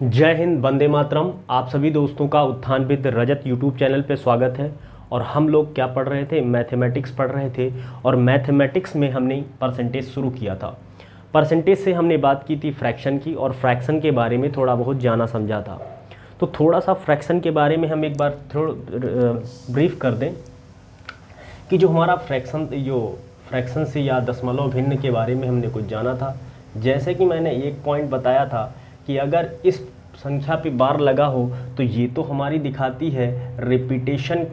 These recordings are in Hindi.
जय हिंद, वंदे मातरम। आप सभी दोस्तों का उत्थान विद रजत यूट्यूब चैनल पे स्वागत है। और हम लोग क्या पढ़ रहे थे? मैथमेटिक्स पढ़ रहे थे। और मैथमेटिक्स में हमने परसेंटेज शुरू किया था। परसेंटेज से हमने बात की थी फ्रैक्शन की, और फ्रैक्शन के बारे में थोड़ा बहुत जाना समझा था। तो थोड़ा सा फ्रैक्शन के बारे में हम एक बार थोड़ा ब्रीफ कर दें कि जो हमारा फ्रैक्शन से या दशमलव भिन्न के बारे में हमने कुछ जाना था। जैसे कि मैंने एक पॉइंट बताया था कि अगर इस संख्या पे बार लगा हो तो ये तो हमारी दिखाती है रिपीटेशन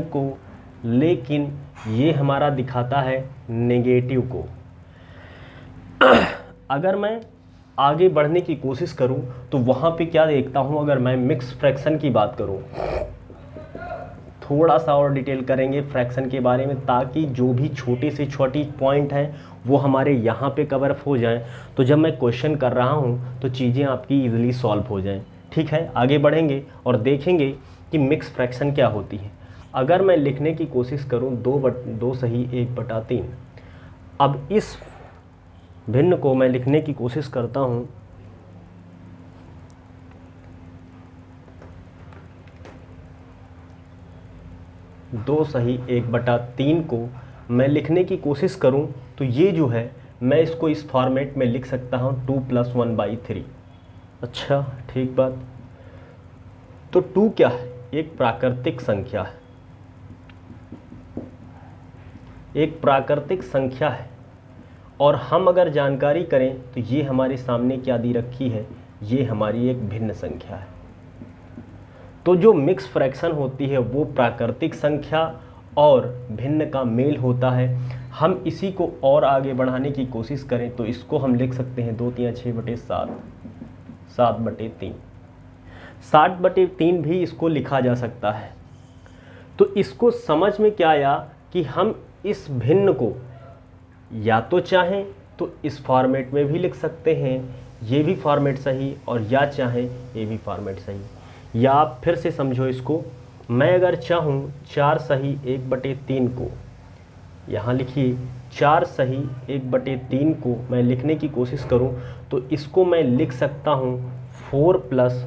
को, लेकिन ये हमारा दिखाता है नेगेटिव को। अगर मैं आगे बढ़ने की कोशिश करूं तो वहाँ पे क्या देखता हूं? अगर मैं मिक्स फ्रैक्शन की बात करूं, थोड़ा सा और डिटेल करेंगे फ्रैक्शन के बारे में, ताकि जो भी छोटी से छोटी पॉइंट हैं वो हमारे यहाँ पे कवर अप हो जाएं। तो जब मैं क्वेश्चन कर रहा हूँ तो चीज़ें आपकी इजीली सॉल्व हो जाएं। ठीक है, आगे बढ़ेंगे और देखेंगे कि मिक्स फ्रैक्शन क्या होती है। अगर मैं लिखने की कोशिश करूँ 2/1/3, अब इस भिन्न को मैं लिखने की कोशिश करता हूँ। दो सही 1/3 को मैं लिखने की कोशिश करूं तो ये जो है मैं इसको इस फॉर्मेट में लिख सकता हूं 2 + 1/3। अच्छा, ठीक बात। तो 2 क्या है? एक प्राकृतिक संख्या है, एक प्राकृतिक संख्या है। और हम अगर जानकारी करें तो ये हमारे सामने क्या दी रखी है? ये हमारी एक भिन्न संख्या है। तो जो मिक्स फ्रैक्शन होती है वो प्राकृतिक संख्या और भिन्न का मेल होता है। हम इसी को और आगे बढ़ाने की कोशिश करें तो इसको हम लिख सकते हैं 2 × 3 = 6/7, 7/3। 7/3 भी इसको लिखा जा सकता है। तो इसको समझ में क्या आया कि हम इस भिन्न को या तो चाहें तो इस फॉर्मेट में भी लिख सकते हैं, ये भी फॉर्मेट सही, और या चाहें ये भी फॉर्मेट सही। या आप फिर से समझो इसको, मैं अगर चाहूँ 4 सही 1/3 को, यहाँ लिखिए 4 सही 1/3 को मैं लिखने की कोशिश करूँ तो इसको मैं लिख सकता हूँ 4 +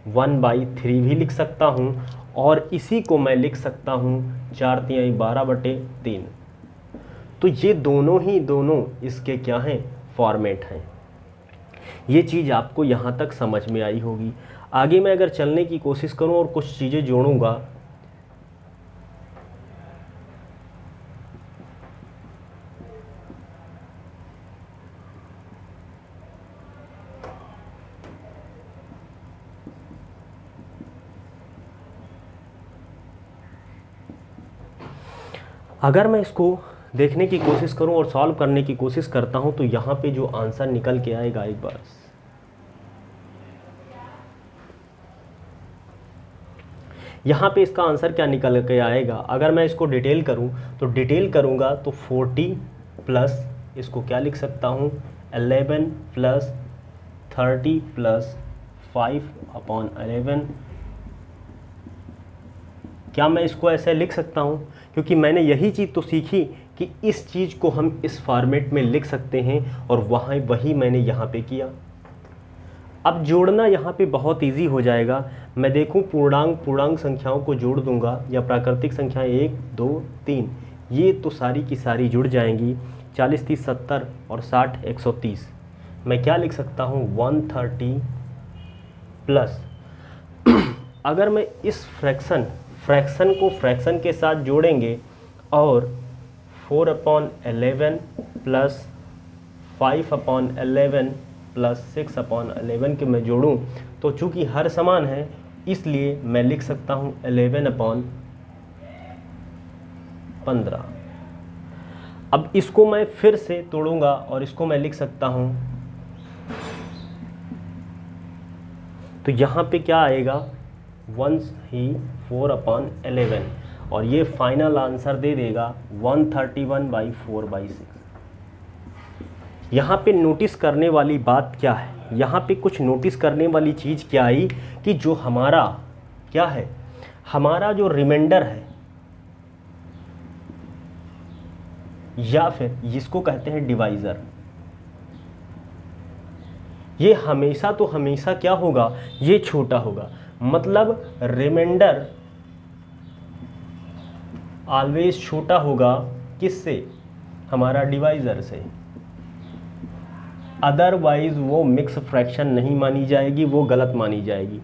1/3 भी लिख सकता हूँ, और इसी को मैं लिख सकता हूँ 4 × 3 = 12/3। तो ये दोनों इसके क्या हैं? फॉर्मेट हैं। ये चीज़ आपको यहाँ तक समझ में आई होगी। आगे मैं अगर चलने की कोशिश करूँ और कुछ चीज़ें जोड़ूंगा, अगर मैं इसको देखने की कोशिश करूं और सॉल्व करने की कोशिश करता हूं तो यहाँ पे जो आंसर निकल के आएगा, एक बार यहाँ पे इसका आंसर क्या निकल के आएगा? अगर मैं इसको डिटेल करूं तो डिटेल करूंगा तो 40 प्लस इसको क्या लिख सकता हूं? 11 + 30 + 5/11। क्या मैं इसको ऐसे लिख सकता हूँ? क्योंकि मैंने यही चीज़ तो सीखी कि इस चीज़ को हम इस फॉर्मेट में लिख सकते हैं, और वही मैंने यहाँ पे किया। अब जोड़ना यहाँ पे बहुत इजी हो जाएगा। मैं देखूँ पूर्णांक संख्याओं को जोड़ दूंगा, या प्राकृतिक संख्याएं 1 2 3, ये तो सारी की सारी जुड़ जाएंगी। 40 30 70 और 60 130। मैं क्या लिख सकता हूँ? 130 प्लस अगर मैं इस फ्रैक्शन को फ्रैक्शन के साथ जोड़ेंगे और 4/11 प्लस 5/11 प्लस 6/11 के मैं जोड़ूं तो चूंकि हर समान है, इसलिए मैं लिख सकता हूं 11/15। अब इसको मैं फिर से तोड़ूंगा और इसको मैं लिख सकता हूं, तो यहाँ पे क्या आएगा? 1 ही 4/11, और ये फाइनल आंसर दे देगा 131/4/6। यहाँ पे नोटिस करने वाली बात क्या है? यहाँ पे कुछ नोटिस करने वाली चीज़ क्या आई कि जो हमारा क्या है, हमारा जो रिमाइंडर है, या फिर जिसको कहते हैं डिवाइज़र, ये हमेशा तो हमेशा क्या होगा, ये छोटा होगा। मतलब रिमाइंडर ऑलवेज छोटा होगा किससे, हमारा डिवाइज़र से। अदरवाइज वो मिक्स फ्रैक्शन नहीं मानी जाएगी, वो गलत मानी जाएगी।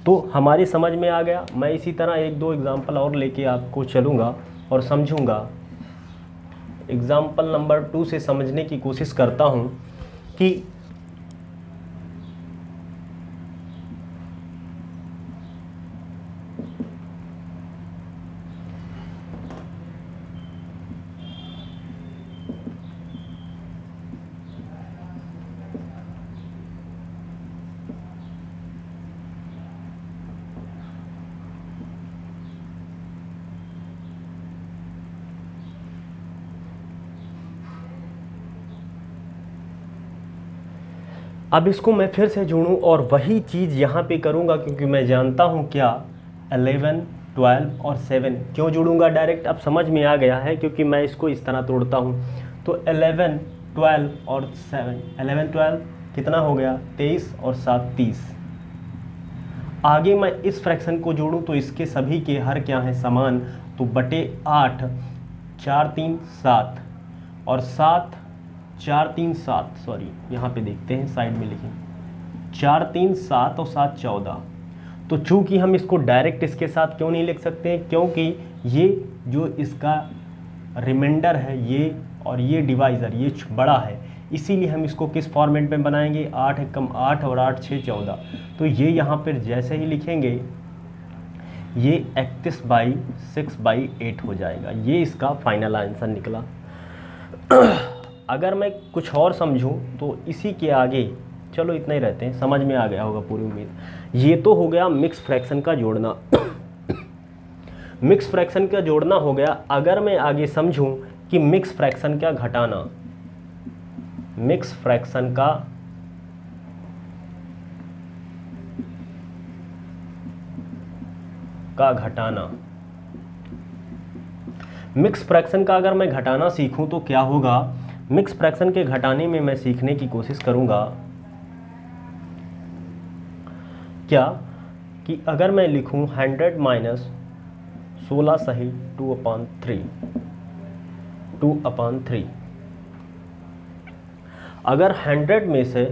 तो हमारी समझ में आ गया। मैं इसी तरह एक दो एग्जांपल और लेके आपको चलूँगा और समझूंगा। एग्जांपल नंबर 2 से समझने की कोशिश करता हूँ कि अब इसको मैं फिर से जोड़ूं और वही चीज़ यहाँ पे करूँगा, क्योंकि मैं जानता हूँ क्या 11, 12 और 7 क्यों जोड़ूंगा डायरेक्ट, अब समझ में आ गया है, क्योंकि मैं इसको इस तरह तोड़ता हूँ। तो 11, 12 और 7, 11, 12 कितना हो गया, 23 और 7 30। आगे मैं इस फ्रैक्शन को जोड़ूं तो इसके सभी के हर क्या हैं, समान। तो बटे 8, 4 3 7 और 7 4 3 7, सॉरी यहाँ पे देखते हैं साइड में लिखें, 4 3 7 और 7 14। तो चूंकि हम इसको डायरेक्ट इसके साथ क्यों नहीं लिख सकते हैं, क्योंकि ये जो इसका रिमाइंडर है ये और ये डिवाइज़र ये बड़ा है, इसीलिए हम इसको किस फॉर्मेट में बनाएंगे, 8 एकम 8 और 8 6 14। तो ये यहाँ पर जैसे ही लिखेंगे ये 31/6/8 हो जाएगा। ये इसका फाइनल आंसर निकला। अगर मैं कुछ और समझूं तो इसी के आगे, चलो इतना ही रहते हैं, समझ में आ गया होगा पूरी उम्मीद। ये तो हो गया मिक्स फ्रैक्शन का जोड़ना। मिक्स फ्रैक्शन का जोड़ना हो गया। अगर मैं आगे समझूं कि मिक्स फ्रैक्शन का घटाना, मिक्स फ्रैक्शन का घटाना, मिक्स फ्रैक्शन का अगर मैं घटाना सीखूं तो क्या होगा, मिक्स फ्रैक्शन के घटाने में मैं सीखने की कोशिश करूंगा क्या कि अगर मैं लिखूं 100 माइनस 16 सही 2/3, अगर 100 में से,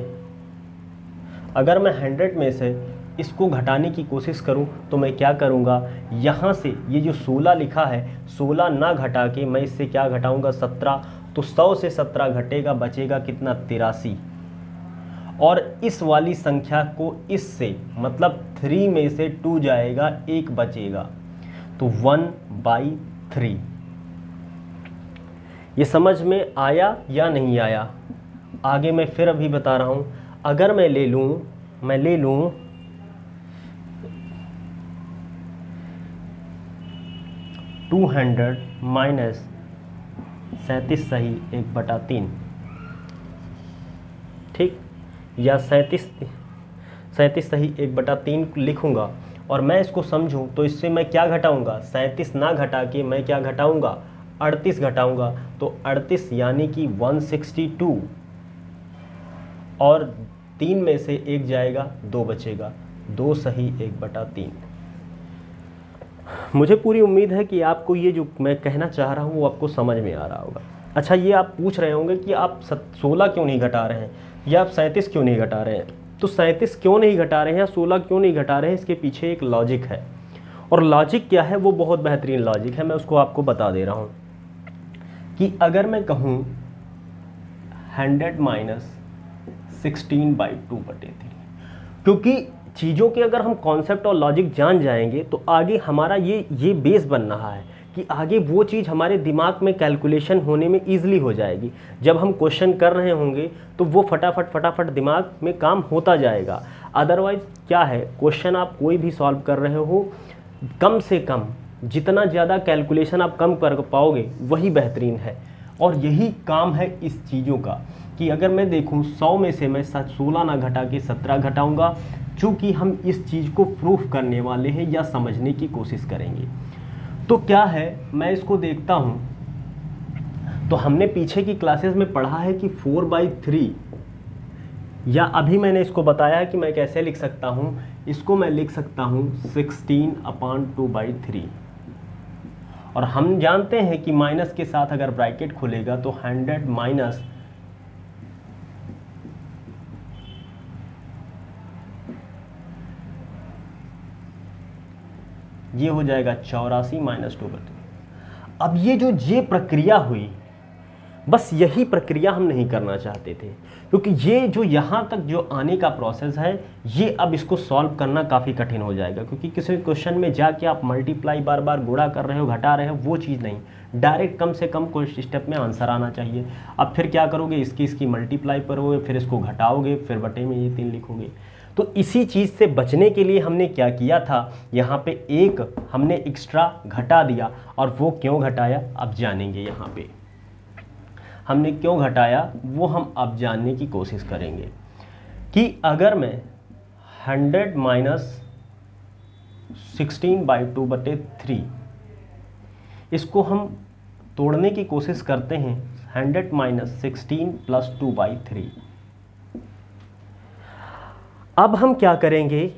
अगर मैं 100 में से इसको घटाने की कोशिश करूं तो मैं क्या करूंगा, यहाँ से ये जो 16 लिखा है 16 ना घटा के मैं इससे क्या घटाऊंगा, 17। तो 100 से 17 घटेगा, बचेगा कितना, 83। और इस वाली संख्या को इससे मतलब 3 में से 2 जाएगा, 1 बचेगा, तो 1/3। ये समझ में आया या नहीं आया? आगे मैं फिर अभी बता रहा हूँ। अगर मैं ले लूँ 200 माइनस 37 सही 1/3, ठीक, या 37 सही 1/3 लिखूँगा और मैं इसको समझूं तो इससे मैं क्या घटाऊंगा, 37 ना घटा के मैं क्या घटाऊंगा, 38 घटाऊंगा। तो 38 यानी कि 162, और 3 में से 1 जाएगा, 2 बचेगा, 2 सही 1/3। मुझे पूरी उम्मीद है कि आपको ये जो मैं कहना चाह रहा हूँ वो आपको समझ में आ रहा होगा। अच्छा, ये आप पूछ रहे होंगे कि आप 16 क्यों नहीं घटा रहे हैं या आप 37 क्यों नहीं घटा रहे हैं। तो 37 क्यों नहीं घटा रहे हैं या 16 क्यों नहीं घटा रहे हैं, इसके पीछे एक लॉजिक है। और लॉजिक क्या है, वो बहुत बेहतरीन लॉजिक है, मैं उसको आपको बता दे रहा हूँ कि अगर मैं कहूँ 100 माइनस 16/2/3, क्योंकि चीज़ों के अगर हम कॉन्सेप्ट और लॉजिक जान जाएंगे तो आगे हमारा ये बेस बन रहा है कि आगे वो चीज़ हमारे दिमाग में कैलकुलेशन होने में ईजिली हो जाएगी। जब हम क्वेश्चन कर रहे होंगे तो वो फटाफट दिमाग में काम होता जाएगा। अदरवाइज़ क्या है, क्वेश्चन आप कोई भी सॉल्व कर रहे हो, कम से कम जितना ज़्यादा कैलकुलेशन आप कम कर पाओगे वही बेहतरीन है। और यही काम है इस चीज़ों का कि अगर मैं देखूं 100 में से मैं 16 ना घटा के 17 घटाऊंगा, चूँकि हम इस चीज़ को प्रूफ करने वाले हैं या समझने की कोशिश करेंगे। तो क्या है, मैं इसको देखता हूँ तो हमने पीछे की क्लासेस में पढ़ा है कि 4/3 या अभी मैंने इसको बताया कि मैं कैसे लिख सकता हूँ, इसको मैं लिख सकता हूँ 16/2/3। और हम जानते हैं कि माइनस के साथ अगर ब्रैकेट खुलेगा तो 100 माइनस ये हो जाएगा 84 - 2/3। अब ये प्रक्रिया हुई, बस यही प्रक्रिया हम नहीं करना चाहते थे, क्योंकि ये जो यहाँ तक जो आने का प्रोसेस है, ये अब इसको सॉल्व करना काफ़ी कठिन हो जाएगा, क्योंकि किसी क्वेश्चन में जाके आप मल्टीप्लाई बार बार गुणा कर रहे हो, घटा रहे हो, वो चीज़ नहीं, डायरेक्ट कम से कम कोई स्टेप में आंसर आना चाहिए। अब फिर क्या करोगे, इसकी मल्टीप्लाई करोगे, फिर इसको घटाओगे, फिर बटे में ये 3 लिखोगे। तो इसी चीज़ से बचने के लिए हमने क्या किया था, यहाँ पे एक हमने एक्स्ट्रा घटा दिया, और वो क्यों घटाया अब जानेंगे। यहाँ पे हमने क्यों घटाया वो हम अब जानने की कोशिश करेंगे, कि अगर मैं 100 माइनस 16/2/3 इसको हम तोड़ने की कोशिश करते हैं, 100 माइनस 16 प्लस 2/3। अब हम क्या करेंगे,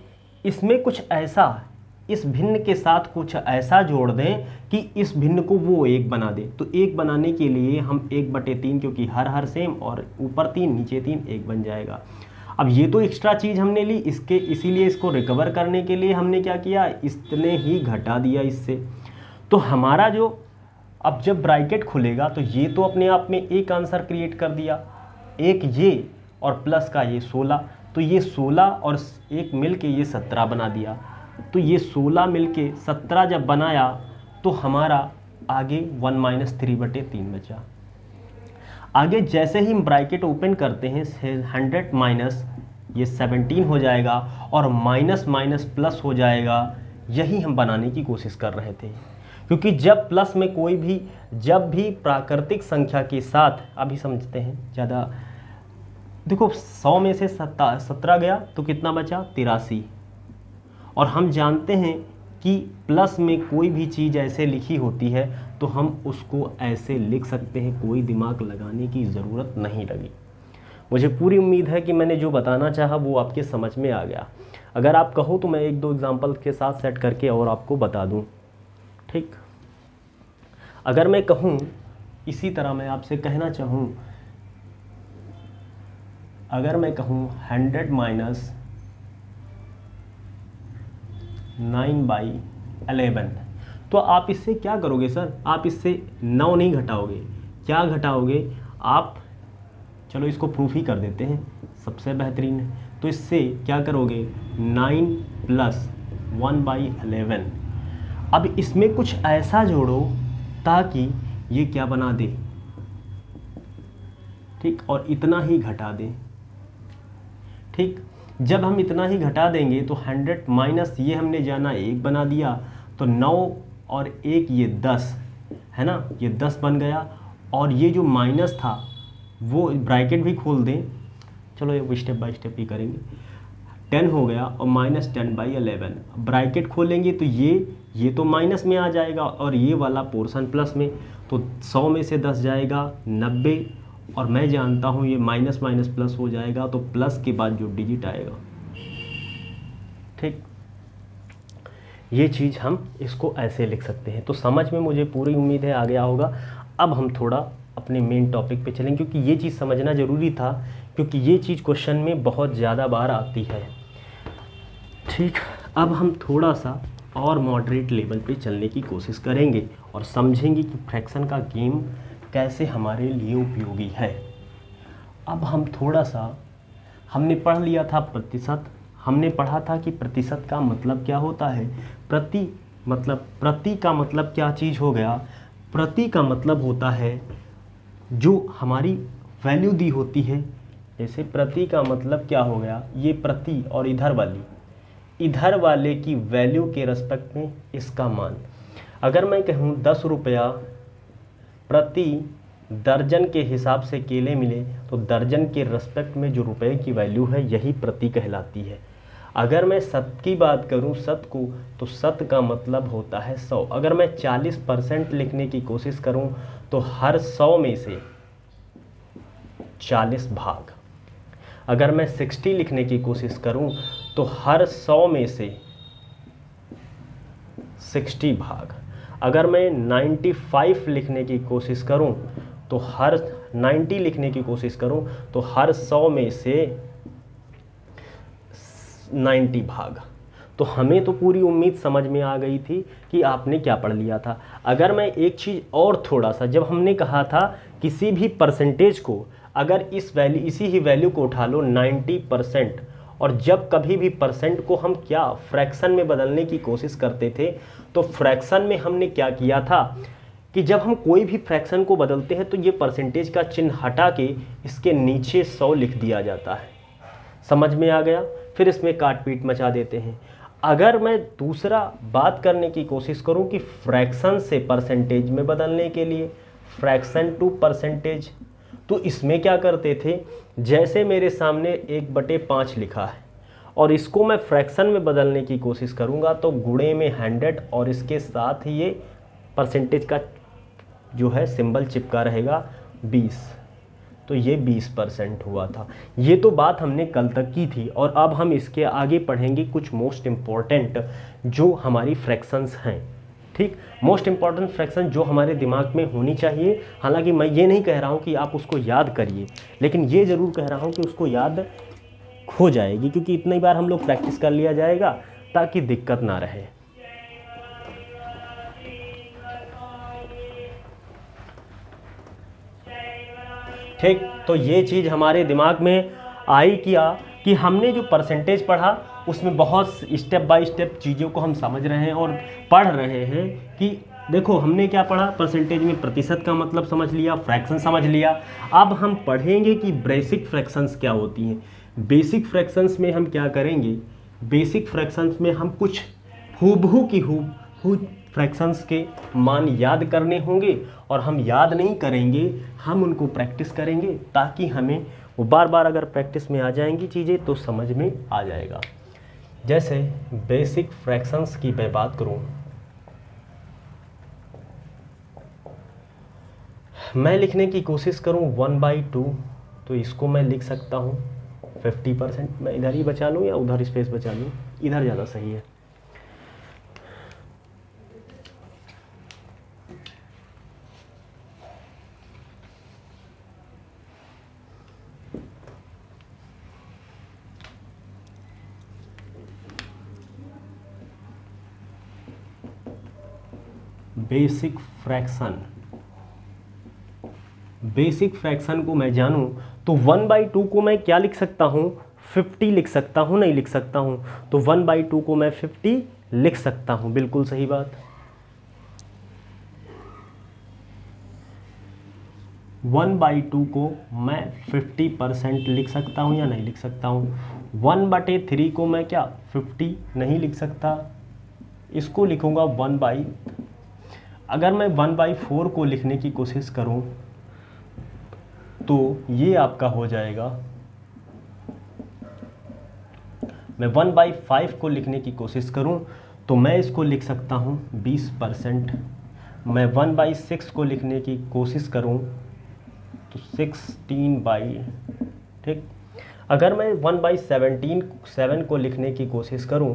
इसमें कुछ ऐसा, इस भिन्न के साथ कुछ ऐसा जोड़ दें कि इस भिन्न को वो एक बना दे। तो एक बनाने के लिए हम 1/3, क्योंकि हर सेम, और ऊपर 3 नीचे 3, 1 बन जाएगा। अब ये तो एक्स्ट्रा चीज़ हमने ली, इसीलिए इसको रिकवर करने के लिए हमने क्या किया, इतने ही घटा दिया इससे। तो हमारा जो अब जब ब्रैकेट खुलेगा तो ये तो अपने आप में एक आंसर क्रिएट कर दिया, एक ये और प्लस का ये 16, तो ये 16 और एक मिल के ये 17 बना दिया। तो ये 16 मिल के 17 जब बनाया तो हमारा आगे 1 - 3/3 बचा। आगे जैसे ही हम ब्रैकेट ओपन करते हैं, 100 माइनस ये 17 हो जाएगा, और माइनस माइनस प्लस हो जाएगा। यही हम बनाने की कोशिश कर रहे थे, क्योंकि जब प्लस में कोई भी, जब भी प्राकृतिक संख्या के साथ, अभी समझते हैं ज़्यादा, देखो 100 में से 17 गया तो कितना बचा, 83। और हम जानते हैं कि प्लस में कोई भी चीज़ ऐसे लिखी होती है तो हम उसको ऐसे लिख सकते हैं, कोई दिमाग लगाने की ज़रूरत नहीं लगी। मुझे पूरी उम्मीद है कि मैंने जो बताना चाहा वो आपके समझ में आ गया। अगर आप कहो तो मैं 1-2 एग्जाम्पल के साथ सेट करके और आपको बता दूं, ठीक। अगर मैं कहूं, इसी तरह मैं आपसे कहना चाहूं, अगर मैं कहूं 100 माइनस 9/11, तो आप इससे क्या करोगे सर, आप इससे 9 नहीं घटाओगे, क्या घटाओगे आप, चलो इसको प्रूफ ही कर देते हैं, सबसे बेहतरीन है। तो इससे क्या करोगे, 9 प्लस 1/11। अब इसमें कुछ ऐसा जोड़ो ताकि ये क्या बना दे, ठीक, और इतना ही घटा दे, ठीक। जब हम इतना ही घटा देंगे तो 100 माइनस ये हमने जाना 1 बना दिया, तो 9 और 1 ये 10 है ना, ये 10 बन गया। और ये जो माइनस था वो ब्रैकेट भी खोल दें, चलो ये स्टेप बाय स्टेप ही करेंगे। 10 हो गया और माइनस 10/11, ब्रैकेट खोलेंगे तो ये तो माइनस में आ जाएगा और ये वाला पोर्शन प्लस में, तो 100 में से 10 जाएगा 90, और मैं जानता हूँ ये माइनस माइनस प्लस हो जाएगा, तो प्लस के बाद जो डिजिट आएगा, ठीक। ये चीज़ हम इसको ऐसे लिख सकते हैं। तो समझ में मुझे पूरी उम्मीद है आ गया होगा। अब हम थोड़ा अपने मेन टॉपिक पे चलें, क्योंकि ये चीज़ समझना ज़रूरी था, क्योंकि ये चीज़ क्वेश्चन में बहुत ज़्यादा बार आती है, ठीक। अब हम थोड़ा सा और मॉडरेट लेवल पे चलने की कोशिश करेंगे और समझेंगे कि फ्रैक्शन का गेम कैसे हमारे लिए उपयोगी है। अब हम थोड़ा सा, हमने पढ़ लिया था प्रतिशत, हमने पढ़ा था कि प्रतिशत का मतलब क्या होता है, प्रति का मतलब क्या चीज़ हो गया, प्रति का मतलब होता है जो हमारी वैल्यू दी होती है। जैसे प्रति का मतलब क्या हो गया, ये प्रति और इधर वाले की वैल्यू के रेस्पेक्ट में इसका मान। अगर मैं कहूँ 10 रुपया प्रति दर्जन के हिसाब से केले मिले, तो दर्जन के रेस्पेक्ट में जो रुपए की वैल्यू है यही प्रति कहलाती है। अगर मैं शत की बात करूं, शत को, तो शत का मतलब होता है 100। अगर मैं 40% लिखने की कोशिश करूं तो हर 100 में से 40 भाग। अगर मैं 60 लिखने की कोशिश करूं तो हर 100 में से 60 भाग। अगर मैं 95 लिखने की कोशिश करूं तो हर 90 लिखने की कोशिश करूं तो हर 100 में से 90 भाग। तो हमें तो पूरी उम्मीद समझ में आ गई थी कि आपने क्या पढ़ लिया था। अगर मैं एक चीज़ और थोड़ा सा, जब हमने कहा था किसी भी परसेंटेज को अगर इसी ही वैल्यू को उठा लो 90%, और जब कभी भी परसेंट को हम क्या फ्रैक्शन में बदलने की कोशिश करते थे, तो फ्रैक्शन में हमने क्या किया था कि जब हम कोई भी फ्रैक्शन को बदलते हैं तो ये परसेंटेज का चिन्ह हटा के इसके नीचे 100 लिख दिया जाता है। समझ में आ गया? फिर इसमें काट पीट मचा देते हैं। अगर मैं दूसरा बात करने की कोशिश करूं कि फ्रैक्शन से परसेंटेज में बदलने के लिए, फ्रैक्शन टू परसेंटेज, तो इसमें क्या करते थे, जैसे मेरे सामने 1/5 लिखा है और इसको मैं फ्रैक्शन में बदलने की कोशिश करूंगा तो गुणे में 100 और इसके साथ ही ये परसेंटेज का जो है सिंबल चिपका रहेगा 20, तो ये 20% हुआ था। ये तो बात हमने कल तक की थी और अब हम इसके आगे पढ़ेंगे कुछ मोस्ट इम्पॉर्टेंट जो हमारी फ्रैक्शंस हैं। ठीक, मोस्ट इम्पॉर्टेंट फ्रैक्शन जो हमारे दिमाग में होनी चाहिए। हालांकि मैं ये नहीं कह रहा हूँ कि आप उसको याद करिए, लेकिन ये ज़रूर कह रहा हूँ कि उसको याद हो जाएगी, क्योंकि इतनी बार हम लोग प्रैक्टिस कर लिया जाएगा ताकि दिक्कत ना रहे। ठीक, तो ये चीज़ हमारे दिमाग में आई क्या कि हमने जो परसेंटेज पढ़ा उसमें बहुत स्टेप बाय स्टेप चीज़ों को हम समझ रहे हैं और पढ़ रहे हैं कि देखो हमने क्या पढ़ा, परसेंटेज में प्रतिशत का मतलब समझ लिया, फ्रैक्शन समझ लिया। अब हम पढ़ेंगे कि बेसिक फ्रैक्शंस क्या होती हैं। बेसिक फ्रैक्शंस में हम क्या करेंगे, बेसिक फ्रैक्शंस में हम कुछ हूबहू की हूबहू फ्रैक्शंस के मान याद करने होंगे, और हम याद नहीं करेंगे, हम उनको प्रैक्टिस करेंगे ताकि हमें वो बार बार अगर प्रैक्टिस में आ जाएंगी चीज़ें तो समझ में आ जाएगा। जैसे बेसिक फ्रैक्शंस की मैं बात करूं, मैं लिखने की कोशिश करूं 1/2, तो इसको मैं लिख सकता हूं 50%। मैं इधर ही बचा लूं या उधर स्पेस बचा लूं, इधर ज़्यादा सही है। बेसिक फ्रैक्शन को मैं जानूं तो 1/2 को मैं क्या लिख सकता हूं, 50 लिख सकता हूं, नहीं लिख सकता हूं? तो 1/2 को मैं 50 लिख सकता हूं, बिल्कुल सही बात। 1/2 को मैं 50% लिख सकता हूं या नहीं लिख सकता हूं? 1/3 को मैं क्या 50 नहीं लिख सकता, इसको लिखूंगा 1/। अगर मैं 1/4 को लिखने की कोशिश करूं तो ये आपका हो जाएगा, मैं 1/5 को लिखने की कोशिश करूं तो मैं इसको लिख सकता हूं 20%। मैं 1/6 को लिखने की कोशिश करूं तो 16/, ठीक। अगर मैं 1/7 को लिखने की कोशिश करूं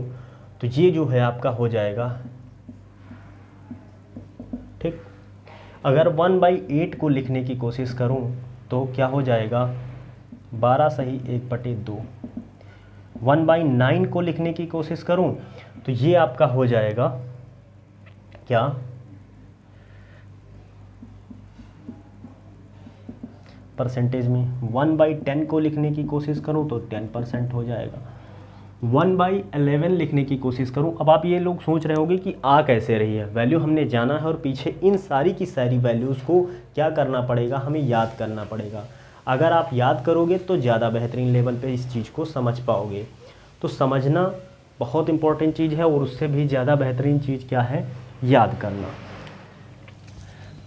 तो ये जो है आपका हो जाएगा, ठीक। अगर 1/8 को लिखने की कोशिश करूं तो क्या हो जाएगा, 12 सही 1/2। 1/9 को लिखने की कोशिश करूं तो ये आपका हो जाएगा क्या, परसेंटेज में 1/10 को लिखने की कोशिश करूं तो 10% हो जाएगा। 1/11 लिखने की कोशिश करूं, अब आप ये लोग सोच रहे होंगे कि आ कैसे रही है, वैल्यू हमने जाना है और पीछे इन सारी की सारी वैल्यूज़ को क्या करना पड़ेगा, हमें याद करना पड़ेगा। अगर आप याद करोगे तो ज़्यादा बेहतरीन लेवल पे इस चीज़ को समझ पाओगे। तो समझना बहुत इंपॉर्टेंट चीज़ है, और उससे भी ज़्यादा बेहतरीन चीज़ क्या है, याद करना।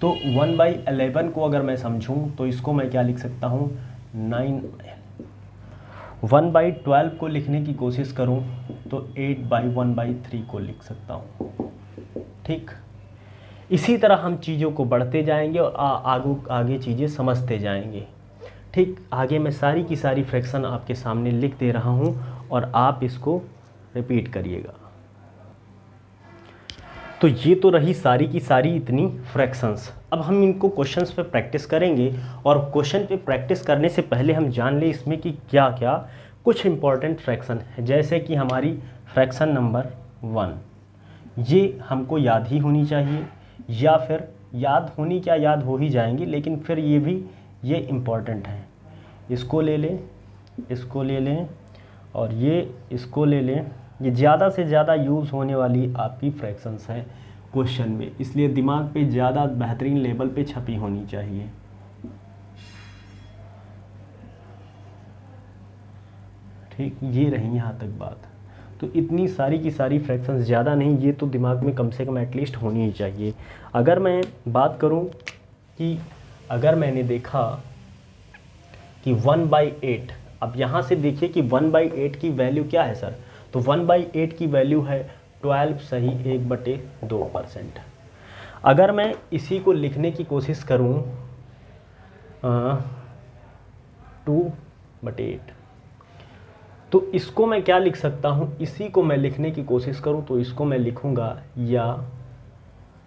तो 1/11 को अगर मैं समझूं तो इसको मैं क्या लिख सकता हूं, 9। 1/12 को लिखने की कोशिश करूं तो 8/1/3 को लिख सकता हूं, ठीक। इसी तरह हम चीज़ों को बढ़ते जाएंगे और आगे चीज़ें समझते जाएंगे, ठीक, आगे मैं सारी की सारी फ्रैक्शन आपके सामने लिख दे रहा हूँ और आप इसको रिपीट करिएगा। तो ये तो रही सारी की सारी इतनी फ्रैक्शंस। अब हम इनको क्वेश्चंस पे प्रैक्टिस करेंगे और क्वेश्चन पे प्रैक्टिस करने से पहले हम जान लें इसमें कि क्या क्या कुछ इंपॉर्टेंट फ्रैक्शन है। जैसे कि हमारी फ्रैक्शन नंबर 1, ये हमको याद ही होनी चाहिए, या फिर याद होनी क्या, याद हो ही जाएंगी, लेकिन फिर ये इम्पॉर्टेंट है। इसको ले लें, इसको ले लें और ये इसको ले लें। ये ज़्यादा से ज़्यादा यूज़ होने वाली आपकी फ्रैक्शंस हैं क्वेश्चन में, इसलिए दिमाग पे ज़्यादा बेहतरीन लेवल पे छपी होनी चाहिए। ठीक, ये रही यहाँ तक बात। तो इतनी सारी की सारी फ्रैक्शंस, ज़्यादा नहीं, ये तो दिमाग में कम से कम एटलीस्ट होनी ही चाहिए। अगर मैं बात करूँ कि अगर मैंने देखा कि 1/8, अब यहाँ से देखिए कि 1/8 की वैल्यू क्या है सर, तो 1/8 की वैल्यू है 12 सही 1/2%। अगर मैं इसी को लिखने की कोशिश करूँ 2/8, तो इसको मैं क्या लिख सकता हूँ, इसी को मैं लिखने की कोशिश करूँ तो इसको मैं लिखूँगा या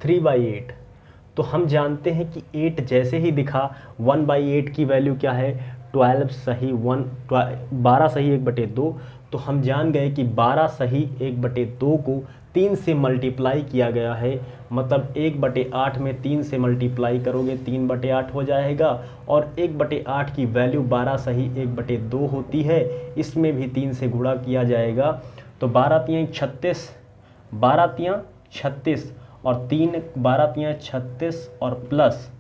3/8। तो हम जानते हैं कि 8 जैसे ही दिखा, 1/8 की वैल्यू क्या है, 12 सही 12 सही 1/2। तो हम जान गए कि 12 सही 1/2 को 3 से मल्टीप्लाई किया गया है, मतलब 1/8 में 3 से मल्टीप्लाई करोगे 3/8 हो जाएगा। और 1/8 की वैल्यू 12 सही 1/2 होती है, इसमें भी 3 से गुणा किया जाएगा। तो 12 तियाँ 36, 12 तियाँ 36 और 3 12 तियाँ 36 और प्लस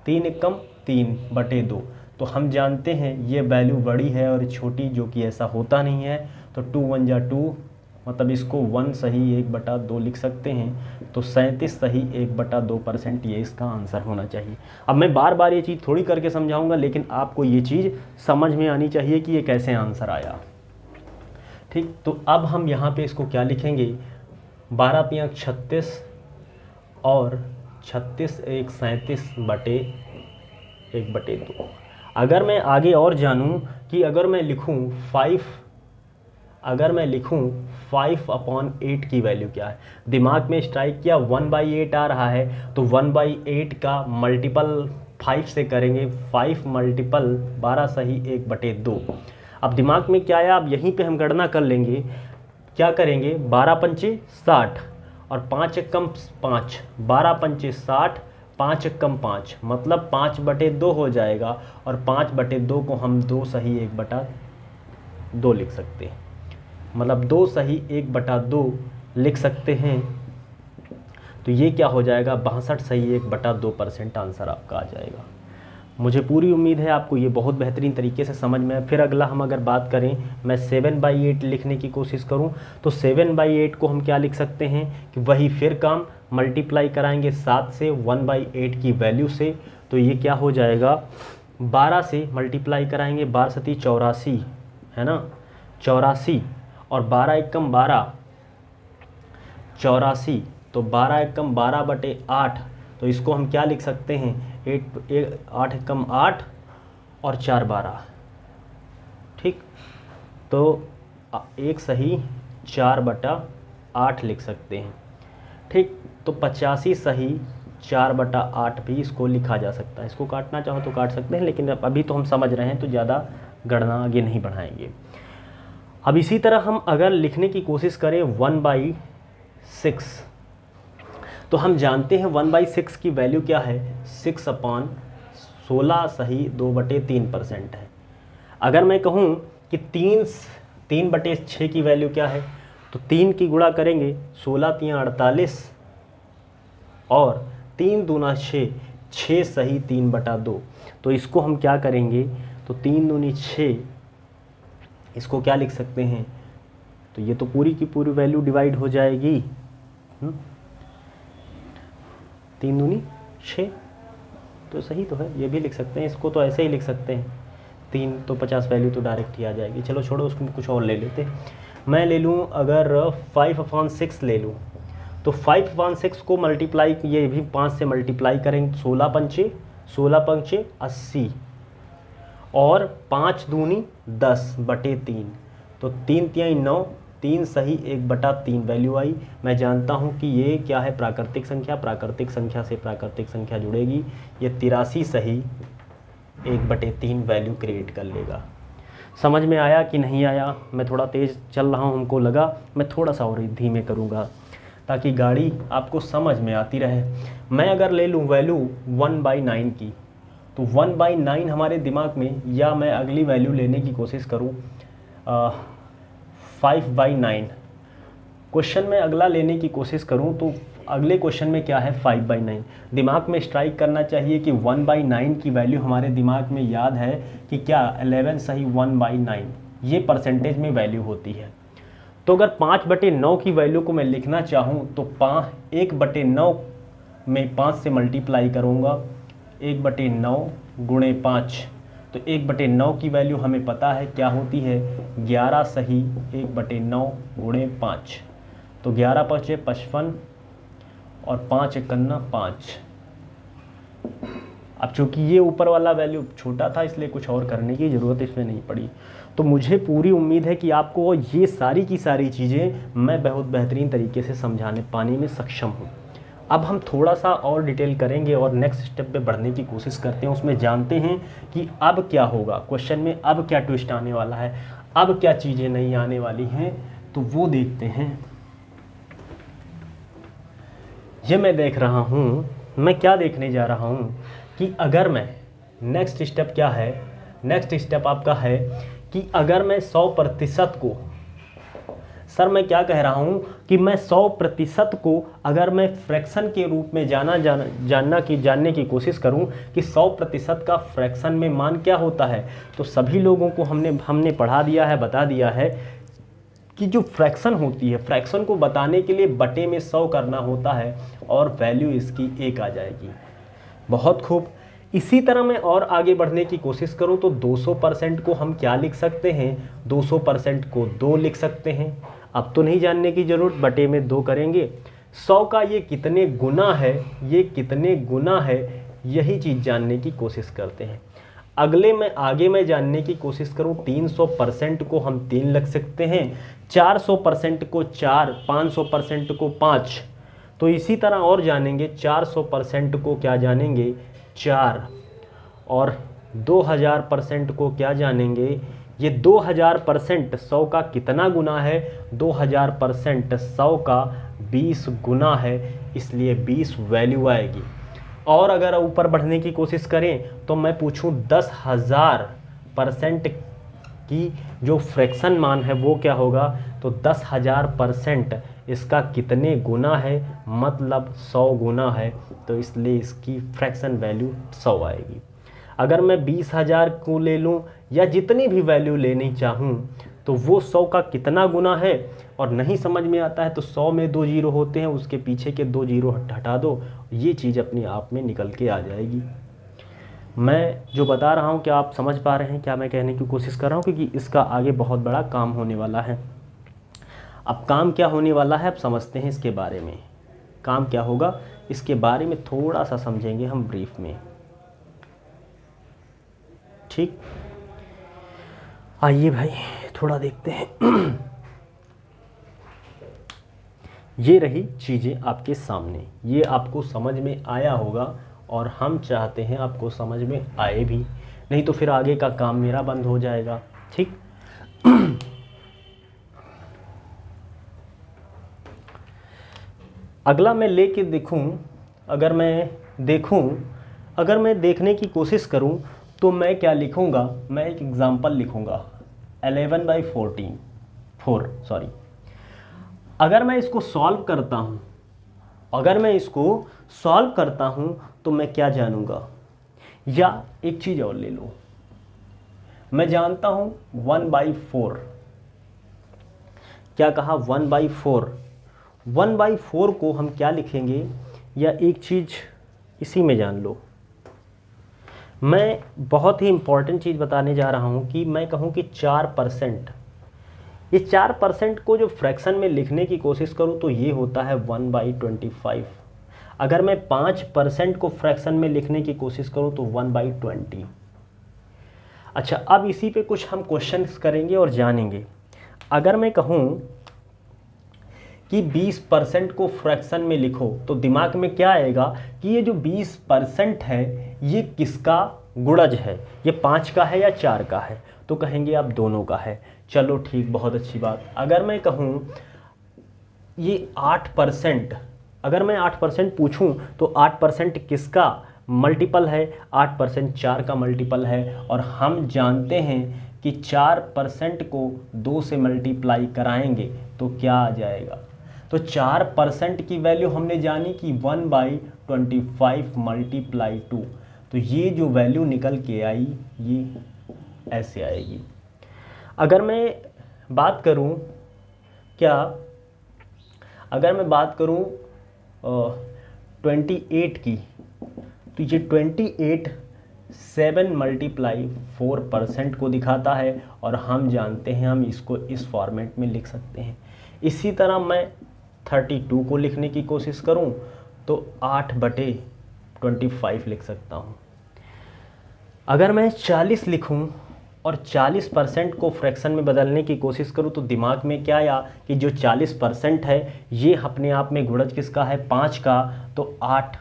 3 एकम 3/2। तो हम जानते हैं ये वैल्यू बड़ी है और छोटी, जो कि ऐसा होता नहीं है। तो 2 1 जा 2, मतलब इसको 1 सही 1/2 लिख सकते हैं। तो 37 सही 1/2% ये इसका आंसर होना चाहिए। अब मैं बार बार ये चीज़ थोड़ी करके समझाऊंगा, लेकिन आपको ये चीज़ समझ में आनी चाहिए कि ये कैसे आंसर आया। ठीक, तो अब हम यहाँ पे इसको क्या लिखेंगे, 12 तियाँ 36 और 36 एक 37/1/2। अगर मैं आगे और जानूं कि अगर मैं लिखूं 5/8 की वैल्यू क्या है, दिमाग में स्ट्राइक किया 1/8 आ रहा है, तो 1/8 का मल्टीपल 5 से करेंगे, 5 मल्टीपल 12 सही 1/2। अब दिमाग में क्या आया, अब यहीं पे हम गणना कर लेंगे। क्या करेंगे, 12 पंचे 60 और 5 एकम 5, 12 पंचे 60, 5 एकम 5, मतलब 5/2 हो जाएगा। और 5/2 को हम 2 सही 1/2 लिख सकते हैं, मतलब 2 सही 1/2 लिख सकते हैं। तो ये क्या हो जाएगा, 62 सही 1/2% आंसर आपका आ जाएगा। मुझे पूरी उम्मीद है आपको ये बहुत बेहतरीन तरीके से समझ में आए। फिर अगला हम अगर बात करें, मैं 7/8 लिखने की कोशिश करूं, तो 7/8 को हम क्या लिख सकते हैं कि वही फिर काम मल्टीप्लाई कराएंगे 7 से 1/8 की वैल्यू से। तो ये क्या हो जाएगा, 12 से मल्टीप्लाई कराएंगे, 12 सती 84 है ना, 84 और 12 एकम 12 84, तो 12 एकम 12/8। तो इसको हम क्या लिख सकते हैं, 8 एकम 8 और 4 12। ठीक, तो 1 सही 4/8 लिख सकते हैं। ठीक, तो 85 सही 4/8 भी इसको लिखा जा सकता है। इसको काटना चाहो तो काट सकते हैं, लेकिन अभी तो हम समझ रहे हैं तो ज़्यादा गणना आगे नहीं बढ़ाएंगे। अब इसी तरह हम अगर लिखने की कोशिश करें 1/6, तो हम जानते हैं 1/6 की वैल्यू क्या है, 6/16 सही 2/3% है। अगर मैं कहूँ कि 3/6 की वैल्यू क्या है, तो 3 की गुणा करेंगे, 16 तियाँ 48 और 3 दूना 6, 6 सही 3/2। तो इसको हम क्या करेंगे, तो 3 दूनी 6, इसको क्या लिख सकते हैं, तो ये तो पूरी की पूरी वैल्यू डिवाइड हो जाएगी। 3 दूनी 6, तो सही तो है, ये भी लिख सकते हैं, इसको तो ऐसे ही लिख सकते हैं। 3 तो 50 वैल्यू तो डायरेक्ट ही आ जाएगी। चलो छोड़ो, उसको कुछ और ले लेते। मैं ले लूँ अगर 5/6 ले लूँ, तो 5/6 को मल्टीप्लाई, ये भी 5 से मल्टीप्लाई करेंगे, 16 पंचे 80 और 5 दूनी 10/3, तो 3 तिहाई 9, 3 सही 1/3 वैल्यू आई। मैं जानता हूँ कि ये क्या है, प्राकृतिक संख्या, प्राकृतिक संख्या से प्राकृतिक संख्या जुड़ेगी, ये 83 सही 1/3 वैल्यू क्रिएट कर लेगा। समझ में आया कि नहीं आया? मैं थोड़ा तेज़ चल रहा हूँ, हमको लगा मैं थोड़ा सा और धीमे करूँगा ताकि गाड़ी आपको समझ में आती रहे। मैं अगर ले लूँ वैल्यू 1/9 की, तो 1/9 हमारे दिमाग में, या मैं अगली वैल्यू लेने की कोशिश करूँ 5/9, क्वेश्चन में अगला लेने की कोशिश करूँ तो अगले क्वेश्चन में क्या है 5/9। दिमाग में स्ट्राइक करना चाहिए कि 1/9 की वैल्यू हमारे दिमाग में याद है कि क्या 11 सही 1/9 ये परसेंटेज में वैल्यू होती है। तो अगर 5/9 की वैल्यू को मैं लिखना चाहूँ तो 1/9 में 5 से मल्टीप्लाई करूँगा, 1/9 गुणे 5, तो 1/9 की वैल्यू हमें पता है क्या होती है, 11 सही 1/9 गुणे 5, तो 11 पचे 55 और 5 एकन्ना 5। अब चूंकि ये ऊपर वाला वैल्यू छोटा था इसलिए कुछ और करने की ज़रूरत इसमें नहीं पड़ी। तो मुझे पूरी उम्मीद है कि आपको ये सारी की सारी चीज़ें मैं बहुत बेहतरीन तरीके से समझाने पाने में सक्षम हूँ। अब हम थोड़ा सा और डिटेल करेंगे और नेक्स्ट स्टेप पे बढ़ने की कोशिश करते हैं, उसमें जानते हैं कि अब क्या होगा क्वेश्चन में, अब क्या ट्विस्ट आने वाला है, अब क्या चीज़ें नहीं आने वाली हैं, तो वो देखते हैं। ये मैं देख रहा हूँ, मैं क्या देखने जा रहा हूँ कि अगर मैं नेक्स्ट स्टेप क्या है, नेक्स्ट स्टेप आपका है कि अगर मैं 100% को, सर मैं क्या कह रहा हूँ कि मैं 100% को अगर मैं फ्रैक्शन के रूप में जानने की कोशिश करूँ कि 100% का फ्रैक्शन में मान क्या होता है, तो सभी लोगों को हमने पढ़ा दिया है, बता दिया है कि जो फ्रैक्शन होती है, फ्रैक्शन को बताने के लिए बटे में 100 करना होता है और वैल्यू इसकी 1 आ जाएगी। बहुत खूब। इसी तरह मैं और आगे बढ़ने की कोशिश करूं तो 200% को हम क्या लिख सकते हैं, 200% को 2 लिख सकते हैं। अब तो नहीं जानने की ज़रूरत, बटे में 2 करेंगे। 100 का ये कितने गुना है, ये कितने गुना है, यही चीज़ जानने की कोशिश करते हैं। आगे मैं जानने की कोशिश करूं, 300% को हम 3 लिख सकते हैं, 400% को 4, 500% को 5, तो इसी तरह और जानेंगे। 400% को क्या जानेंगे, 4, और 2000% को क्या जानेंगे, ये 2000% 100 का कितना गुना है, 2000% 100 का 20 गुना है, इसलिए 20 वैल्यू आएगी। और अगर ऊपर बढ़ने की कोशिश करें तो मैं पूछूं 10,000% की जो फ्रैक्शन मान है वो क्या होगा, तो 10,000% इसका कितने गुना है, मतलब 100 गुना है, तो इसलिए इसकी फ्रैक्शन वैल्यू 100 आएगी। अगर मैं 20,000 को ले लूँ या जितनी भी वैल्यू लेनी चाहूँ तो वो 100 का कितना गुना है, और नहीं समझ में आता है तो 100 में 2 जीरो होते हैं, उसके पीछे के 2 जीरो हटा दो, ये चीज़ अपने आप में निकल के आ जाएगी। मैं जो बता रहा हूँ क्या आप समझ पा रहे हैं क्या मैं कहने की कोशिश कर रहा हूँ, क्योंकि इसका आगे बहुत बड़ा काम होने वाला है। अब काम क्या होने वाला है अब समझते हैं इसके बारे में। काम क्या होगा इसके बारे में थोड़ा सा समझेंगे हम ब्रीफ में, ठीक। आइए भाई थोड़ा देखते हैं। ये रही चीज़ें आपके सामने, ये आपको समझ में आया होगा और हम चाहते हैं आपको समझ में आए भी, नहीं तो फिर आगे का काम मेरा बंद हो जाएगा, ठीक। अगला मैं लेके देखूं, अगर मैं देखने की कोशिश करूं तो मैं क्या लिखूंगा, मैं एक एग्जांपल लिखूंगा 11/4। अगर मैं इसको सॉल्व करता हूं तो मैं क्या जानूंगा, या एक चीज़ और ले लो, मैं जानता हूं 1/4। क्या कहा, 1/4। 1/4 को हम क्या लिखेंगे, या एक चीज़ इसी में जान लो। मैं बहुत ही इम्पॉर्टेंट चीज़ बताने जा रहा हूँ कि मैं कहूँ कि 4%, ये 4% को जो फ्रैक्शन में लिखने की कोशिश करूँ तो ये होता है 1/25। अगर मैं 5% को फ्रैक्शन में लिखने की कोशिश करूँ तो 1/20। अच्छा, अब इसी पे कुछ हम क्वेश्चंस करेंगे और जानेंगे। अगर मैं कहूँ कि 20% को फ्रैक्शन में लिखो तो दिमाग में क्या आएगा कि ये जो 20% है ये किसका गुणज है, ये 5 का है या 4 का है? तो कहेंगे आप दोनों का है। चलो ठीक, बहुत अच्छी बात। अगर मैं कहूँ ये 8%, अगर मैं 8% पूछूं तो 8% किसका मल्टीपल है? 8% 4 का मल्टीपल है, और हम जानते हैं कि 4% को 2 से मल्टीप्लाई कराएंगे तो क्या आ जाएगा? तो 4% की वैल्यू हमने जानी कि 1/25 मल्टीप्लाई 2, तो ये जो वैल्यू निकल के आई ये ऐसे आएगी। अगर मैं बात करूं अगर मैं बात करूं 28 की, तो ये 28 7 मल्टीप्लाई 4% को दिखाता है, और हम जानते हैं हम इसको इस फॉर्मेट में लिख सकते हैं। इसी तरह मैं 32 को लिखने की कोशिश करूं तो 8/25 लिख सकता हूं। अगर मैं 40 लिखूं और 40% को फ्रैक्शन में बदलने की कोशिश करूं तो दिमाग में क्या आया कि जो 40% है ये अपने आप में गुणज किसका है? 5 का, तो 8,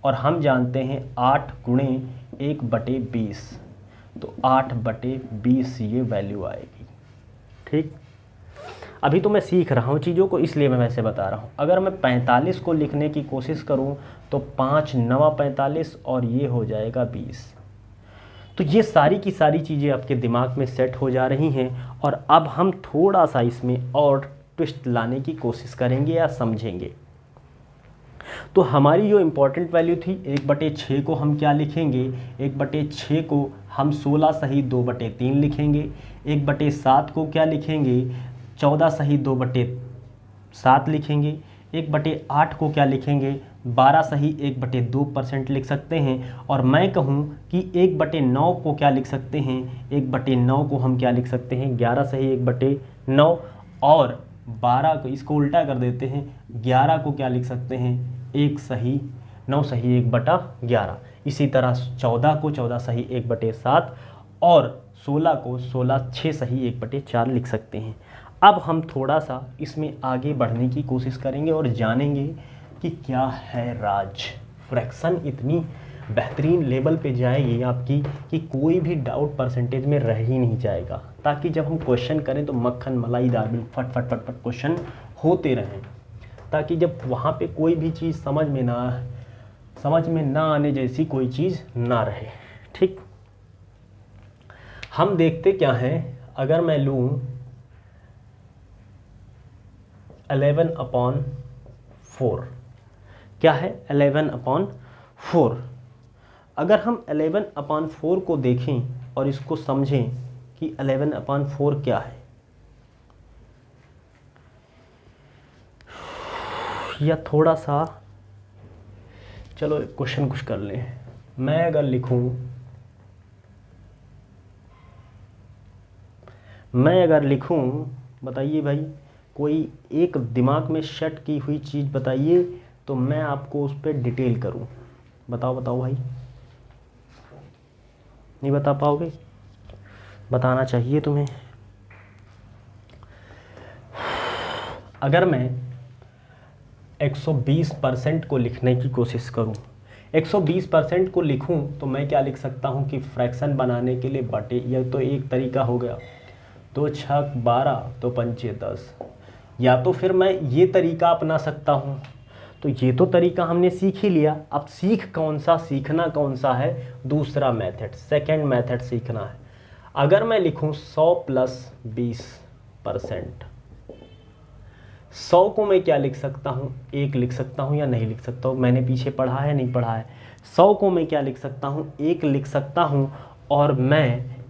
और हम जानते हैं 8 गुणे 1/20, तो 8/20 ये वैल्यू आएगी। ठीक, अभी तो मैं सीख रहा हूँ चीज़ों को, इसलिए मैं वैसे बता रहा हूँ। अगर मैं 45 को लिखने की कोशिश करूँ तो 5 9 45, और ये हो जाएगा 20। तो ये सारी की सारी चीज़ें आपके दिमाग में सेट हो जा रही हैं, और अब हम थोड़ा सा इसमें और ट्विस्ट लाने की कोशिश करेंगे या समझेंगे। तो हमारी जो इम्पोर्टेंट वैल्यू थी 1/6 को हम क्या लिखेंगे? 1/6 को हम 16 सही 2/3 लिखेंगे। 1/7 को क्या लिखेंगे? 14 सही 2/7 लिखेंगे। 1/8 को क्या लिखेंगे? 12 सही 1/2% लिख सकते हैं। और मैं कहूँ कि 1/9 को क्या लिख सकते हैं? 1/9 को हम क्या लिख सकते हैं? 11 सही 1/9, और 12 को इसको उल्टा कर देते हैं, 11 को क्या लिख सकते हैं? 1 सही 9 सही 1/11। इसी तरह 14 को 14 सही 1/7, और 16 को 16 6 सही 1/4 लिख सकते हैं। अब हम थोड़ा सा इसमें आगे बढ़ने की कोशिश करेंगे और जानेंगे कि क्या है राज। फ्रैक्शन इतनी बेहतरीन लेवल पे जाएगी आपकी कि कोई भी डाउट परसेंटेज में रह ही नहीं जाएगा, ताकि जब हम क्वेश्चन करें तो मक्खन मलाईदार बिल फट फट फट फट क्वेश्चन होते रहें, ताकि जब वहाँ पे कोई भी चीज़ समझ में ना आने जैसी कोई चीज़ ना रहे। ठीक, हम देखते क्या हैं। अगर मैं लूँ 11/4, क्या है? 11/4। अगर हम 11/4 को देखें और इसको समझें कि 11/4 क्या है, या थोड़ा सा चलो क्वेश्चन कुछ कर लें। मैं अगर लिखूं बताइए भाई, कोई एक दिमाग में सेट की हुई चीज़ बताइए तो मैं आपको उस पर डिटेल करूं। बताओ भाई, नहीं बता पाओगे? बताना चाहिए तुम्हें। अगर मैं 120% को लिखने की कोशिश करूं, 120% को लिखूं तो मैं क्या लिख सकता हूं कि फ्रैक्शन बनाने के लिए बटे, यह तो एक तरीका हो गया। 2 छक 12, तो 5 10। या तो फिर मैं ये तरीका अपना सकता हूँ। तो ये तो तरीका हमने सीख ही लिया। अब सीखना कौन सा है? दूसरा मेथड, सेकंड मेथड सीखना है। अगर मैं लिखूँ 100 + 20%, 100 को मैं क्या लिख सकता हूँ? 1 लिख सकता हूँ या नहीं लिख सकता हूँ? मैंने पीछे पढ़ा है नहीं पढ़ा है? 100 को मैं क्या लिख सकता हूँ? 1 लिख सकता हूँ, और मैं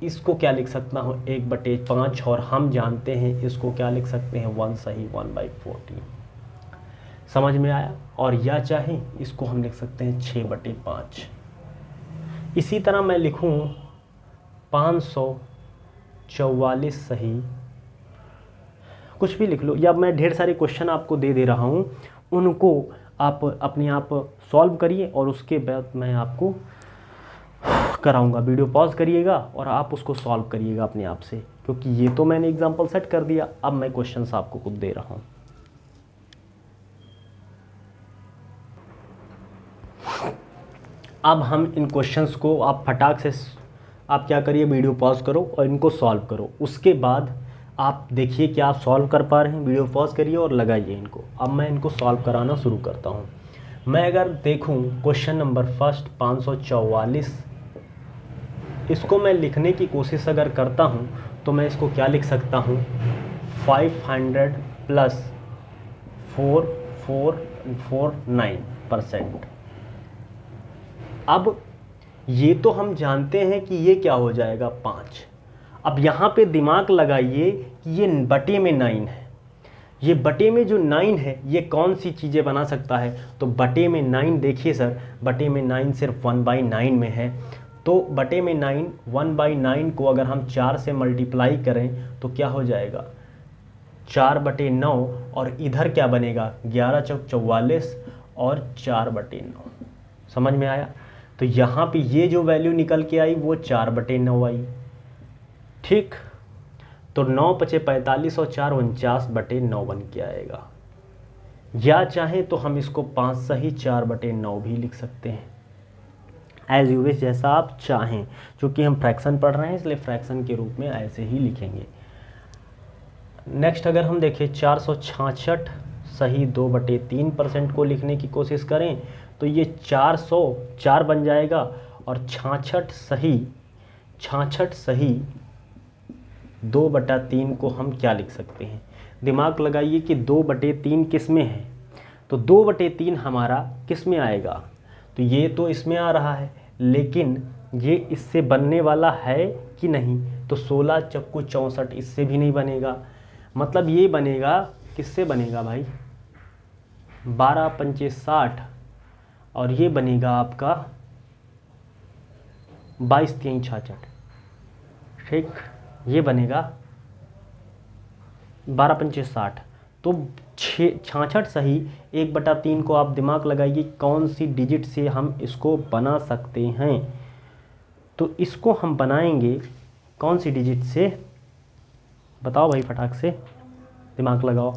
इसको क्या लिख सकता हूँ? 1/5, और हम जानते हैं इसको क्या लिख सकते हैं? 1 सही 1/14। समझ में आया? और या चाहे इसको हम लिख सकते हैं 6/5। इसी तरह मैं लिखूँ 544 सही, कुछ भी लिख लो, या मैं ढेर सारे क्वेश्चन आपको दे रहा हूँ, उनको आप अपने आप सॉल्व करिए और उसके बाद मैं आपको कराऊंगा, वीडियो पॉज करिएगा और आप उसको सॉल्व करिएगा अपने आप से, क्योंकि ये तो मैंने एग्जांपल सेट कर दिया, अब मैं क्वेश्चंस आपको खुद दे रहा हूँ। अब हम इन क्वेश्चंस को आप फटाक से आप क्या करिए, वीडियो पॉज करो और इनको सॉल्व करो। उसके बाद आप देखिए कि आप सॉल्व कर पा रहे हैं, वीडियो पॉज करिए और लगाइए इनको। अब मैं इनको सॉल्व कराना शुरू करता हूँ। मैं अगर देखूँ क्वेश्चन नंबर फर्स्ट 544, इसको मैं लिखने की कोशिश अगर करता हूँ तो मैं इसको क्या लिख सकता हूँ, 500 प्लस 4449%। अब ये तो हम जानते हैं कि ये क्या हो जाएगा 5। अब यहाँ पे दिमाग लगाइए कि ये बटे में 9 है, ये बटे में जो 9 है ये कौन सी चीज़ें बना सकता है। तो बटे में 9, देखिए सर, बटे में 9 सिर्फ 1/9 में है, तो बटे में 9 1/9 को अगर हम 4 से मल्टीप्लाई करें तो क्या हो जाएगा, 4/9, और इधर क्या बनेगा, 11 चौक 44 और 4/9। समझ में आया। तो यहाँ पे ये जो वैल्यू निकल के आई वो 4/9 आई। ठीक, तो 9 पचे 45 और 4 49/9 बन के आएगा। या चाहे तो हम इसको 5 सही 4/9 भी लिख सकते हैं, एज यू विश, जैसा आप चाहें। चूँकि हम फ्रैक्शन पढ़ रहे हैं इसलिए फ्रैक्शन के रूप में ऐसे ही लिखेंगे। नेक्स्ट अगर हम देखें 466 सही 2/3% को लिखने की कोशिश करें तो ये 404 बन जाएगा, और 66 सही 2/3 को हम क्या लिख सकते हैं। दिमाग लगाइए कि 2/3 किस में है, तो 2/3 हमारा किस में आएगा, तो ये तो इसमें आ रहा है, लेकिन ये इससे बनने वाला है कि नहीं, तो 16 चक्कू 64 इससे भी नहीं बनेगा। मतलब ये बनेगा, किससे बनेगा भाई, 12 पंचे 60, और ये बनेगा आपका 22 3 66। ठीक, ये बनेगा 12 पंचे 60, तो 66 सही 1/3 को आप दिमाग लगाइए कौन सी डिजिट से हम इसको बना सकते हैं। तो इसको हम बनाएंगे कौन सी डिजिट से, बताओ भाई, फटाक से दिमाग लगाओ।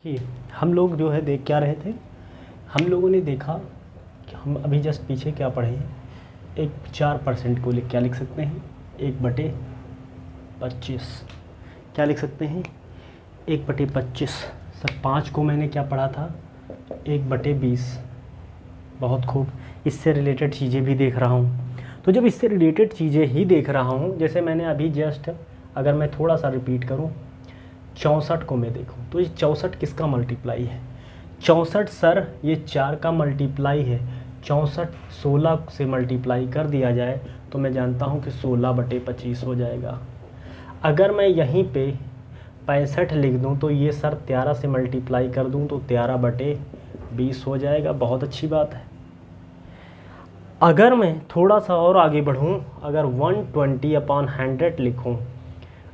कि हम लोग जो है देख क्या रहे थे, हम लोगों ने देखा कि हम अभी जस्ट पीछे क्या पढ़े हैं, एक 4% को क्या लिख सकते हैं, 1/25। क्या लिख सकते हैं, 1/25। सर 5 को मैंने क्या पढ़ा था, 1/20। बहुत खूब, इससे रिलेटेड चीज़ें भी देख रहा हूँ। तो जब इससे रिलेटेड चीज़ें ही देख रहा हूँ, जैसे मैंने अभी जस्ट, अगर मैं थोड़ा सा रिपीट करूँ, 64 को मैं देखूँ तो ये 64 किसका मल्टीप्लाई है, 64 सर ये 4 का मल्टीप्लाई है। 64 16 से मल्टीप्लाई कर दिया जाए तो मैं जानता हूँ कि 16/25 हो जाएगा। अगर मैं यहीं पे 65 लिख दूँ तो ये सर 13 से मल्टीप्लाई कर दूँ तो 13/20 हो जाएगा। बहुत अच्छी बात है। अगर मैं थोड़ा सा और आगे बढ़ूँ, अगर 120/100 लिखूँ,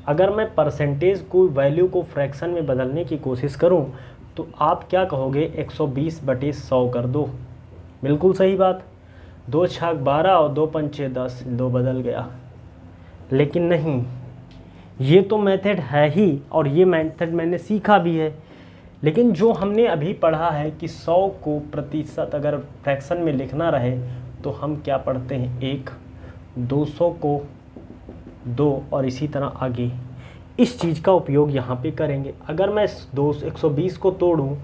अगर मैं परसेंटेज को वैल्यू को फ्रैक्शन में बदलने की कोशिश करूं तो आप क्या कहोगे, 120/100 कर दो। बिल्कुल सही बात, 2 छाक 12 और 2 पंचे 10, 2 बदल गया। लेकिन नहीं, ये तो मेथड है ही और ये मेथड मैंने सीखा भी है, लेकिन जो हमने अभी पढ़ा है कि 100 को प्रतिशत अगर फ्रैक्शन में लिखना रहे तो हम क्या पढ़ते हैं, 1, 200 को 2 और इसी तरह आगे इस चीज़ का उपयोग यहाँ पे करेंगे। अगर मैं 120 को तोड़ूँ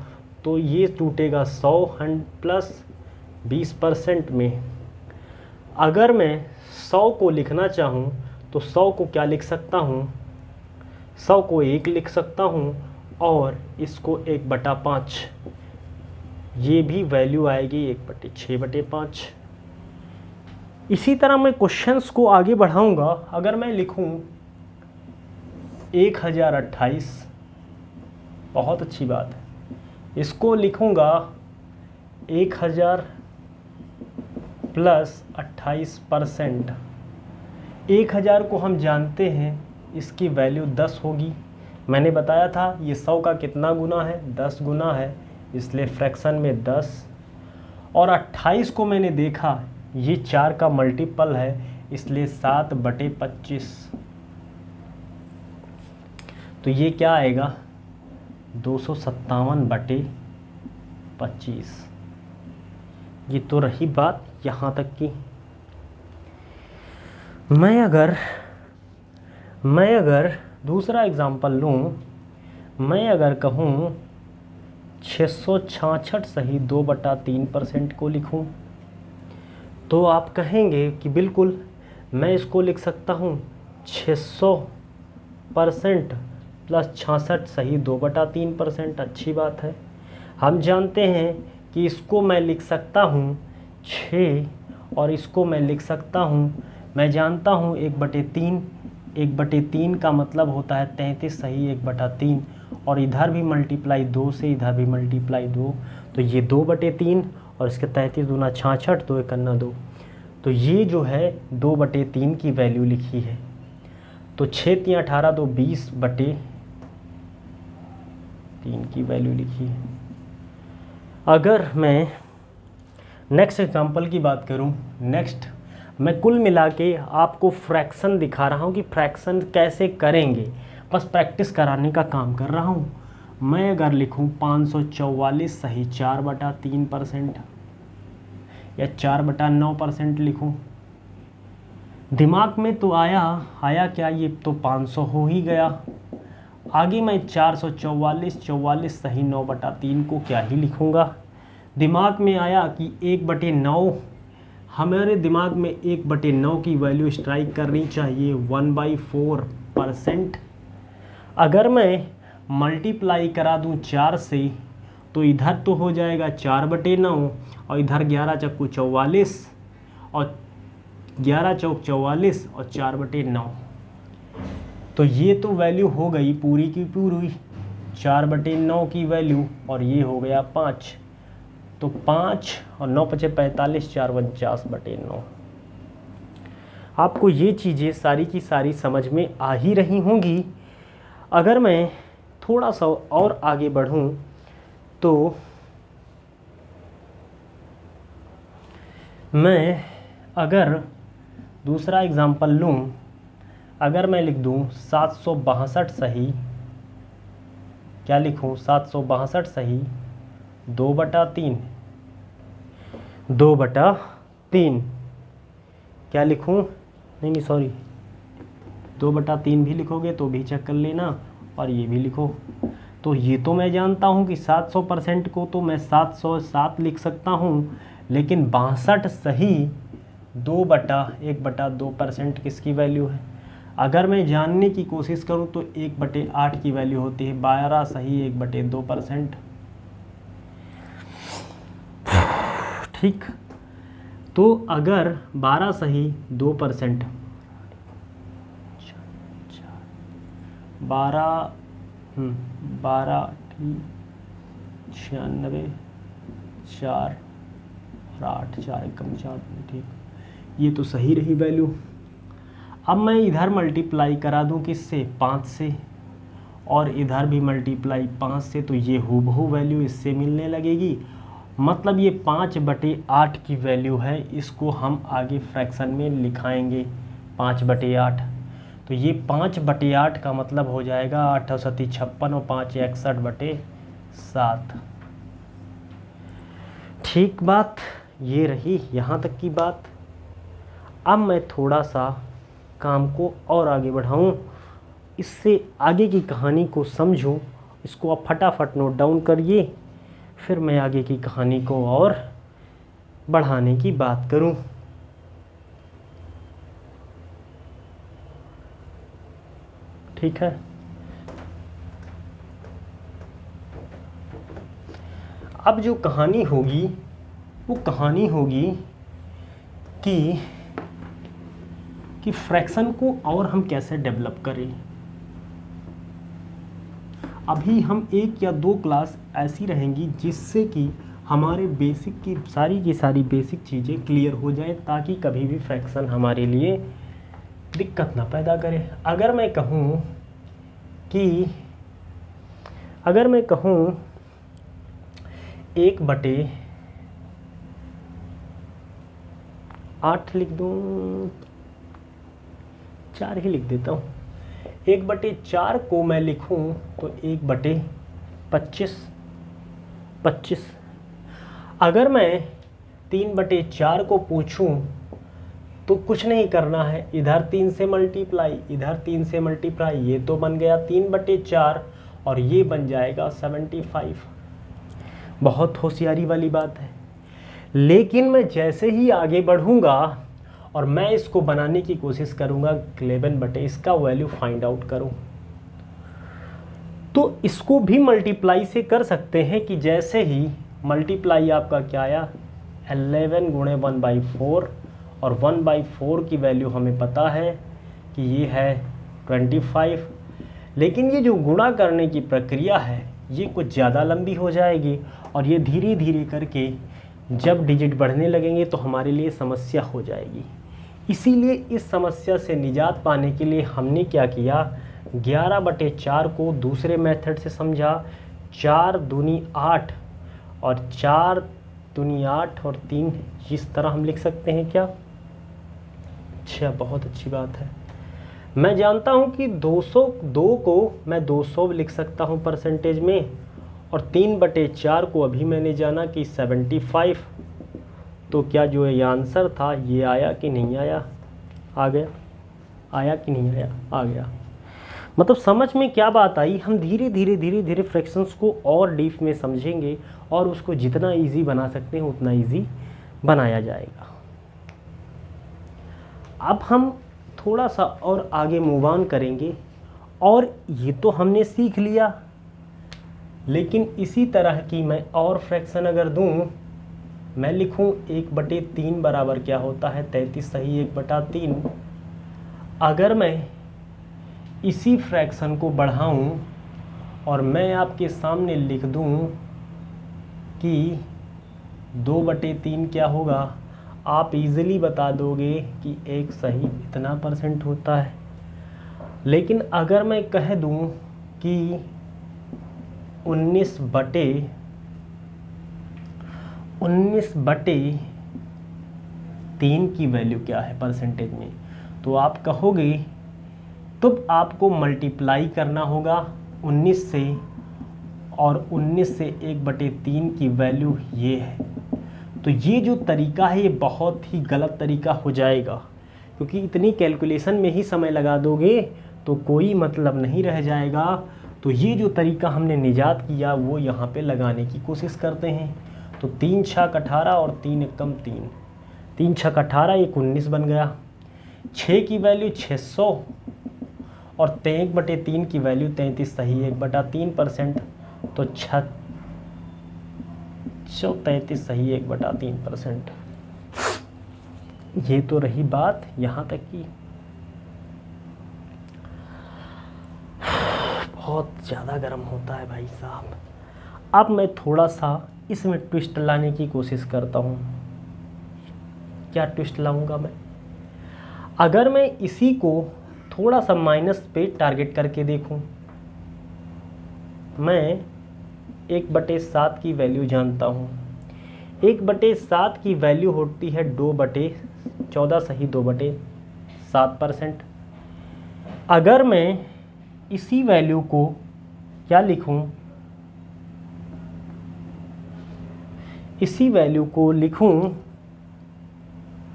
तो ये टूटेगा 100 प्लस 20% में। अगर मैं 100 को लिखना चाहूँ तो 100 को क्या लिख सकता हूँ, 100 को 1 लिख सकता हूँ और इसको 1/5, ये भी वैल्यू आएगी 1/6/5। इसी तरह मैं क्वेश्चंस को आगे बढ़ाऊंगा। अगर मैं लिखूं 1028, बहुत अच्छी बात है, इसको लिखूंगा 1000 प्लस 28%। 1000 को हम जानते हैं इसकी वैल्यू 10 होगी। मैंने बताया था ये 100 का कितना गुना है, 10 गुना है, इसलिए फ्रैक्शन में 10। और 28 को मैंने देखा ये 4 का मल्टीपल है, इसलिए 7/25। तो ये क्या आएगा 257/25। ये तो रही बात यहाँ तक की। मैं अगर दूसरा एग्जांपल लूँ, मैं अगर कहूँ 666 सही 2/3% को लिखूँ, तो आप कहेंगे कि बिल्कुल मैं इसको लिख सकता हूँ 600% प्लस 66 सही 2/3%। अच्छी बात है। हम जानते हैं कि इसको मैं लिख सकता हूँ 6 और इसको मैं लिख सकता हूँ, मैं जानता हूँ 1/3। 1/3 का मतलब होता है 33 सही 1/3, और इधर भी मल्टीप्लाई 2 से, इधर भी मल्टीप्लाई 2, तो ये 2/3 और इसके 33 दूना 66, 2 एकन्ना 2। तो ये जो है 2/3 की वैल्यू लिखी है। तो 6 × 18 तो 20/3 की वैल्यू लिखी है। अगर मैं नेक्स्ट एग्जांपल की बात करूं, नेक्स्ट मैं कुल मिला के आपको फ्रैक्शन दिखा रहा हूं कि फ्रैक्शन कैसे करेंगे, बस प्रैक्टिस कराने का काम कर रहा हूं। मैं अगर लिखूं 544 सही 4/3% या 4/9% लिखूं, दिमाग में तो आया क्या, ये तो 500 हो ही गया। आगे मैं 444 सही 9/3 को क्या ही लिखूंगा। दिमाग में आया कि 1/9, हमारे दिमाग में 1/9 की वैल्यू स्ट्राइक करनी चाहिए 1/4%। अगर मैं मल्टीप्लाई करा दूं 4 से, तो इधर तो हो जाएगा 4/9 और इधर 11 चक्कू 44 और 11 चौक 44 और 4/9। तो ये तो वैल्यू हो गई पूरी की पूरी 4/9 की वैल्यू, और ये हो गया 5। तो 5 और 9 × 5 = 45, 4 × 49/9। आपको ये चीज़ें सारी की सारी समझ में आ ही रही होंगी। अगर मैं थोड़ा सा और आगे बढ़ूं, तो मैं अगर दूसरा एग्जांपल लूं, अगर मैं लिख दूं 762 सही, क्या लिखूं 762 सही 2/3, 2/3 क्या लिखूं, नहीं सॉरी 2/3 भी लिखोगे तो भी चेक कर लेना, और ये भी लिखो। तो ये तो मैं जानता हूँ कि 700% को तो मैं 707 लिख सकता हूँ, लेकिन 62 सही 2/1/2% किसकी वैल्यू है। अगर मैं जानने की कोशिश करूँ तो 1/8 की वैल्यू होती है, 12 सही 1/2%। ठीक, तो अगर 12 सही 2%, 12 96 4 और 8 4 एकम 4, ठीक, ये तो सही रही वैल्यू। अब मैं इधर मल्टीप्लाई करा दूं किससे, 5 से, और इधर भी मल्टीप्लाई 5 से, तो ये हूबहू वैल्यू इससे मिलने लगेगी। मतलब ये 5/8 की वैल्यू है। इसको हम आगे फ्रैक्शन में लिखाएंगे 5/8। तो ये 5/8 का मतलब हो जाएगा 8 × 7 = 56 और 5 × 61/7। ठीक बात, ये रही यहाँ तक की बात। अब मैं थोड़ा सा काम को और आगे बढ़ाऊँ, इससे आगे की कहानी को समझूं। इसको आप फटाफट नोट डाउन करिए, फिर मैं आगे की कहानी को और बढ़ाने की बात करूं। ठीक है, अब जो कहानी होगी वो कहानी होगी कि फ्रैक्शन को और हम कैसे डेवलप करें। अभी हम 1 या 2 क्लास ऐसी रहेंगी जिससे कि हमारे बेसिक की सारी बेसिक चीज़ें क्लियर हो जाए, ताकि कभी भी फ्रैक्शन हमारे लिए दिक्कत ना पैदा करे। अगर मैं कहूँ 1/8 लिख दूँ, 4 ही लिख देता हूँ। 1/4 को मैं लिखूँ तो 1/25। अगर मैं 3/4 को पूछूं तो कुछ नहीं करना है, इधर 3 से मल्टीप्लाई, इधर 3 से मल्टीप्लाई, ये तो बन गया 3/4 और ये बन जाएगा 75। बहुत होशियारी वाली बात है। लेकिन मैं जैसे ही आगे बढ़ूंगा और मैं इसको बनाने की कोशिश करूंगा 11 इसका वैल्यू फाइंड आउट करूं, तो इसको भी मल्टीप्लाई से कर सकते हैं कि जैसे ही मल्टीप्लाई आपका क्या आया 11 गुणे 1/4 और 1/4 की वैल्यू हमें पता है कि ये है 25। लेकिन ये जो गुणा करने की प्रक्रिया है ये कुछ ज़्यादा लंबी हो जाएगी और ये धीरे धीरे करके जब डिजिट बढ़ने लगेंगे तो हमारे लिए समस्या हो जाएगी। इसीलिए इस समस्या से निजात पाने के लिए हमने क्या किया, 11/4 को दूसरे मेथड से समझा, 4 दूनी 8 और 4 दूनी 8 और 3 इस तरह हम लिख सकते हैं क्या। अच्छा, बहुत अच्छी बात है। मैं जानता हूं कि 202 को मैं 200 लिख सकता हूं परसेंटेज में, और 3/4 को अभी मैंने जाना कि 75। तो क्या जो ये आंसर था ये आया कि नहीं आया, आ गया, आया कि नहीं आया, आ गया। मतलब समझ में क्या बात आई, हम धीरे धीरे फ्रैक्शंस को और डीप में समझेंगे और उसको जितना इजी बना सकते हैं उतना इजी बनाया जाएगा। अब हम थोड़ा सा और आगे मूव ऑन करेंगे, और ये तो हमने सीख लिया, लेकिन इसी तरह की मैं और फ्रैक्शन अगर दूं, मैं लिखूं 1/3 बराबर क्या होता है 33 सही 1/3। अगर मैं इसी फ्रैक्शन को बढ़ाऊं और मैं आपके सामने लिख दूं कि 2/3 क्या होगा, आप इजीली बता दोगे कि 1 सही इतना परसेंट होता है। लेकिन अगर मैं कह दूं कि 19/3 की वैल्यू क्या है परसेंटेज में, तो आप कहोगे, तो आपको मल्टीप्लाई करना होगा 19 से, और 19 से 1/3 की वैल्यू ये है। तो ये जो तरीका है ये बहुत ही गलत तरीका हो जाएगा, क्योंकि इतनी कैलकुलेशन में ही समय लगा दोगे तो कोई मतलब नहीं रह जाएगा। तो ये जो तरीका हमने निजात किया वो यहाँ पे लगाने की कोशिश करते हैं। तो 3 छक 18 और 3 एकम 3, 3 छक 18, 1 19 बन गया। 6 की वैल्यू 600 और 1/3 की वैल्यू 33 सही 1/3%। तो 633 सही 1/3%। ये तो रही बात यहाँ तक की। बहुत ज़्यादा गर्म होता है भाई साहब। अब मैं थोड़ा सा इसमें ट्विस्ट लाने की कोशिश करता हूँ। क्या ट्विस्ट लाऊंगा मैं, अगर मैं इसी को थोड़ा सा माइनस पे टारगेट करके देखूं, मैं 1/7 की वैल्यू जानता हूँ। 1/7 की वैल्यू होती है 2/14 सही 2/7%। अगर मैं इसी वैल्यू को क्या लिखूं, इसी वैल्यू को लिखूं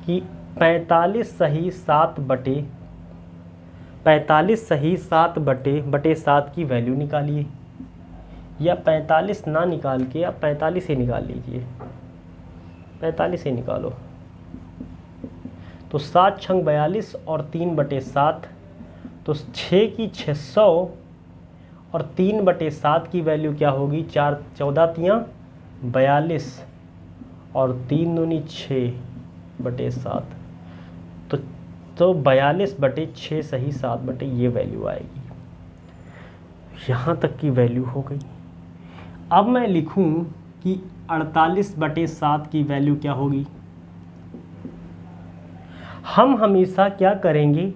कि 45 सही 7/7 की वैल्यू निकालिए, या 45 ना निकाल के आप 45 ही निकाल लीजिए, 45 ही निकालो। तो 7 छंग 42 और 3/7, तो 6 की 600 और 3/7 की वैल्यू क्या होगी, 4 14 तियाँ 42 और 3 दूनी 6/7, तो 42/6 सही 7 ये वैल्यू आएगी। यहाँ तक की वैल्यू हो गई। अब मैं लिखूँ कि 48/7 की वैल्यू क्या होगी। हम हमेशा क्या करेंगे,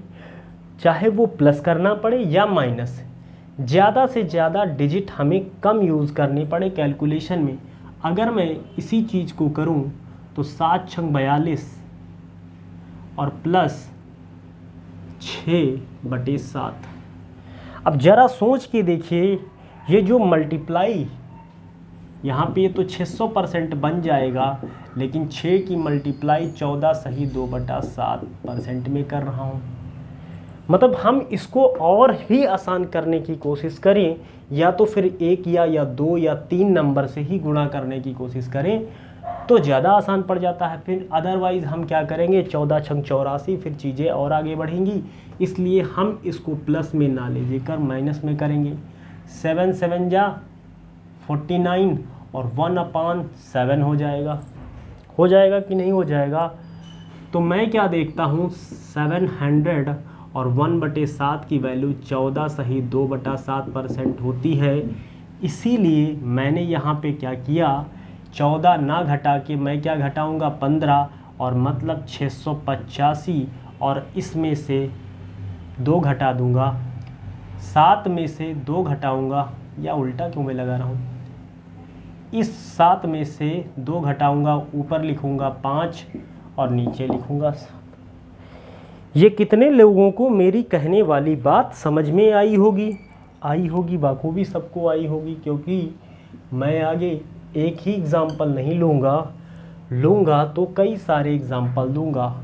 चाहे वो प्लस करना पड़े या माइनस, ज़्यादा से ज़्यादा डिजिट हमें कम यूज़ करने पड़े कैलकुलेशन में। अगर मैं इसी चीज़ को करूं तो 7 छंग 42 और प्लस 6/7। अब ज़रा सोच के देखिए, ये जो मल्टीप्लाई यहाँ पे तो 600% बन जाएगा, लेकिन 6 की मल्टीप्लाई 14 सही 2/7% में कर रहा हूँ। मतलब हम इसको और भी आसान करने की कोशिश करें, या तो फिर 1 या 2 या 3 नंबर से ही गुणा करने की कोशिश करें तो ज़्यादा आसान पड़ जाता है। फिर अदरवाइज़ हम क्या करेंगे, 14 छंग 84, फिर चीज़ें और आगे बढ़ेंगी। इसलिए हम इसको प्लस में ना ले जाकर माइनस में करेंगे। 7 7 जा 49 और 1/7 हो जाएगा। हो जाएगा कि नहीं हो जाएगा? तो मैं क्या देखता हूँ, 700 और 1/7 की वैल्यू 14 सही 2/7% होती है। इसीलिए मैंने यहाँ पे क्या किया, 14 ना घटा के मैं क्या घटाऊँगा, 15, और मतलब 685, और इसमें से 2 घटा दूँगा, 7 में से 2 घटाऊँगा, या उल्टा क्यों मैं लगा रहा हूँ, इस 7 में से 2 घटाऊँगा, ऊपर लिखूँगा 5 और नीचे लिखूँगा 7। ये कितने लोगों को मेरी कहने वाली बात समझ में आई होगी? आई होगी, बखूबी सबको आई होगी, क्योंकि मैं आगे एक ही एग्ज़ाम्पल नहीं लूँगा तो कई सारे एग्ज़ाम्पल दूँगा।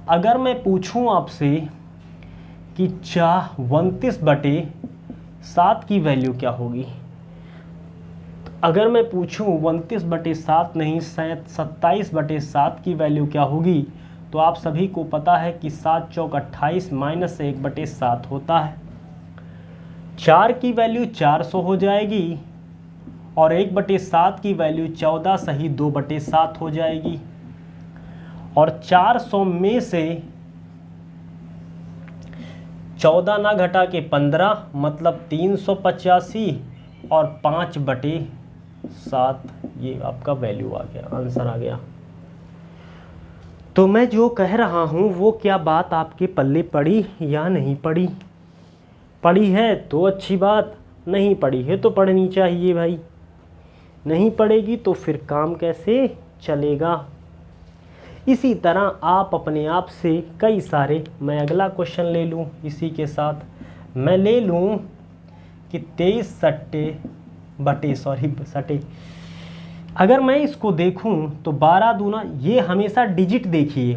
अगर मैं पूछूँ आपसे कि 29/7 की वैल्यू क्या होगी, अगर मैं पूछूं 29/7 नहीं 27/7 की वैल्यू क्या होगी, तो आप सभी को पता है कि 7 चौक 28 माइनस 1/7 होता है। 4 की वैल्यू 400 हो जाएगी और 1/7 की वैल्यू 14 सही 2/7 हो जाएगी। और 400 में से 14 ना घटा के 15 मतलब 385 और 5/7, ये आपका वैल्यू आ गया, आंसर आ गया। तो मैं जो कह रहा हूँ वो क्या बात आपके पल्ले पड़ी या नहीं पड़ी? पड़ी है तो अच्छी बात, नहीं पड़ी है तो पढ़नी चाहिए भाई। नहीं पड़ेगी तो फिर काम कैसे चलेगा? इसी तरह आप अपने आप से कई सारे, मैं अगला क्वेश्चन ले लूँ इसी के साथ, मैं ले लूँ कि 23 सटे, अगर मैं इसको देखूं तो 12 दूना, ये हमेशा डिजिट देखिए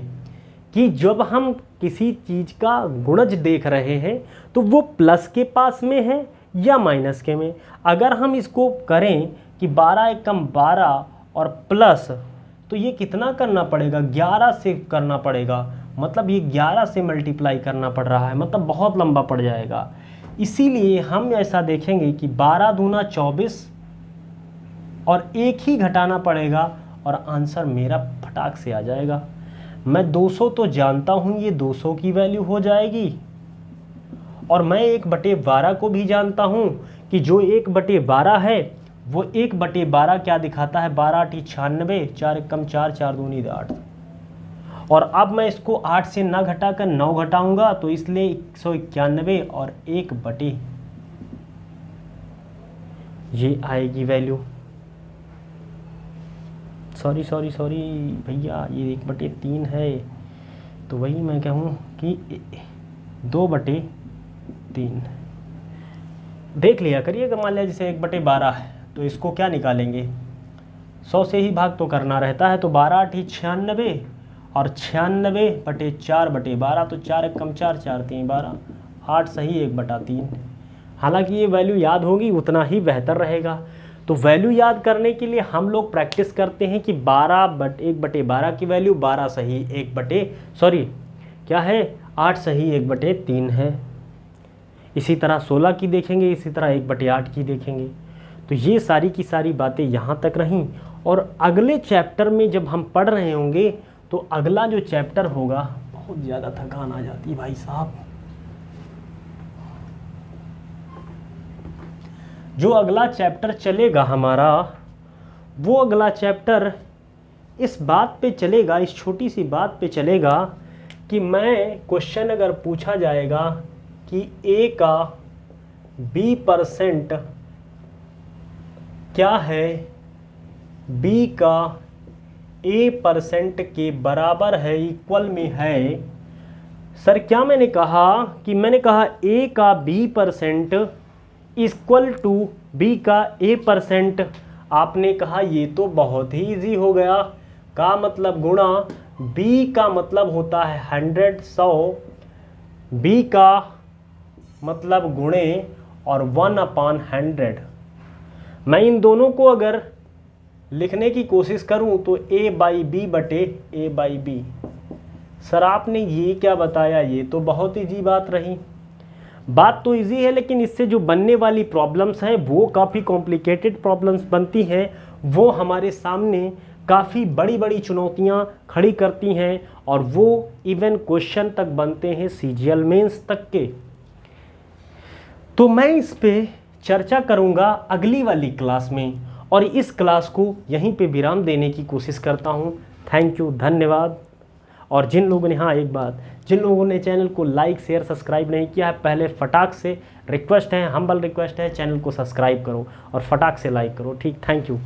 कि जब हम किसी चीज़ का गुणज देख रहे हैं तो वो प्लस के पास में है या माइनस के में। अगर हम इसको करें कि 12 एकम 12 और प्लस, तो ये कितना करना पड़ेगा, 11 से करना पड़ेगा, मतलब ये 11 से मल्टीप्लाई करना पड़ रहा है, मतलब बहुत लंबा पड़ जाएगा। इसीलिए हम ऐसा देखेंगे कि 12 दूना 24 और एक ही घटाना पड़ेगा और आंसर मेरा फटाक से आ जाएगा। मैं 200 तो जानता हूँ, ये 200 की वैल्यू हो जाएगी, और मैं 1/12 को भी जानता हूँ कि जो 1/12 है वो 1/12 क्या दिखाता है, 12 8 96, 4 एकम 4, 4 दूनी 8। और अब मैं इसको 8 से ना घटाकर 9 घटाऊंगा, तो इसलिए 191 और 1/, ये आएगी वैल्यू। सॉरी भैया, ये 1/3 है, तो वही मैं कहूँ कि 2/3 देख लिया करिएगा। मान लिया जैसे 1/12 है तो इसको क्या निकालेंगे, 100 से ही भाग तो करना रहता है, तो 12 8 96 और 96/4/12, तो 4 एकम 4, 4 3 12, 8 सही 1/3। हालांकि ये वैल्यू याद होगी उतना ही बेहतर रहेगा। तो वैल्यू याद करने के लिए हम लोग प्रैक्टिस करते हैं कि 1/12 की वैल्यू 12 सही 8 सही 1/3 है। इसी तरह 16 की देखेंगे, इसी तरह 1/8 की देखेंगे। तो ये सारी की सारी बातें यहाँ तक रहीं। और अगले चैप्टर में जब हम पढ़ रहे होंगे तो अगला जो चैप्टर होगा, बहुत ज़्यादा थकान आ जाती है भाई साहब, जो अगला चैप्टर चलेगा हमारा, वो अगला चैप्टर इस बात पे चलेगा, इस छोटी सी बात पे चलेगा कि मैं क्वेश्चन अगर पूछा जाएगा कि A का B% क्या है, B का A% के बराबर है, इक्वल में है। सर क्या मैंने कहा कि मैंने कहा A का B% इक्वल टू B का A%। आपने कहा ये तो बहुत ही इजी हो गया, का मतलब गुणा, B का मतलब होता है 100 100, B का मतलब गुणे और 1/100। मैं इन दोनों को अगर लिखने की कोशिश करूं तो A/B बटे A/B। सर आपने ये क्या बताया, ये तो बहुत इजी बात रही। बात तो इजी है, लेकिन इससे जो बनने वाली प्रॉब्लम्स हैं वो काफ़ी कॉम्प्लिकेटेड प्रॉब्लम्स बनती हैं, वो हमारे सामने काफ़ी बड़ी बड़ी चुनौतियां खड़ी करती हैं, और वो इवन क्वेश्चन तक बनते हैं CGL मेंस तक के। तो मैं इस पे चर्चा करूंगा अगली वाली क्लास में, और इस क्लास को यहीं पे विराम देने की कोशिश करता हूं। थैंक यू, धन्यवाद। और जिन लोगों ने, हाँ एक बात, जिन लोगों ने चैनल को लाइक शेयर सब्सक्राइब नहीं किया है, पहले फटाक से रिक्वेस्ट है, हम्बल रिक्वेस्ट है, चैनल को सब्सक्राइब करो और फटाक से लाइक करो। ठीक, थैंक यू।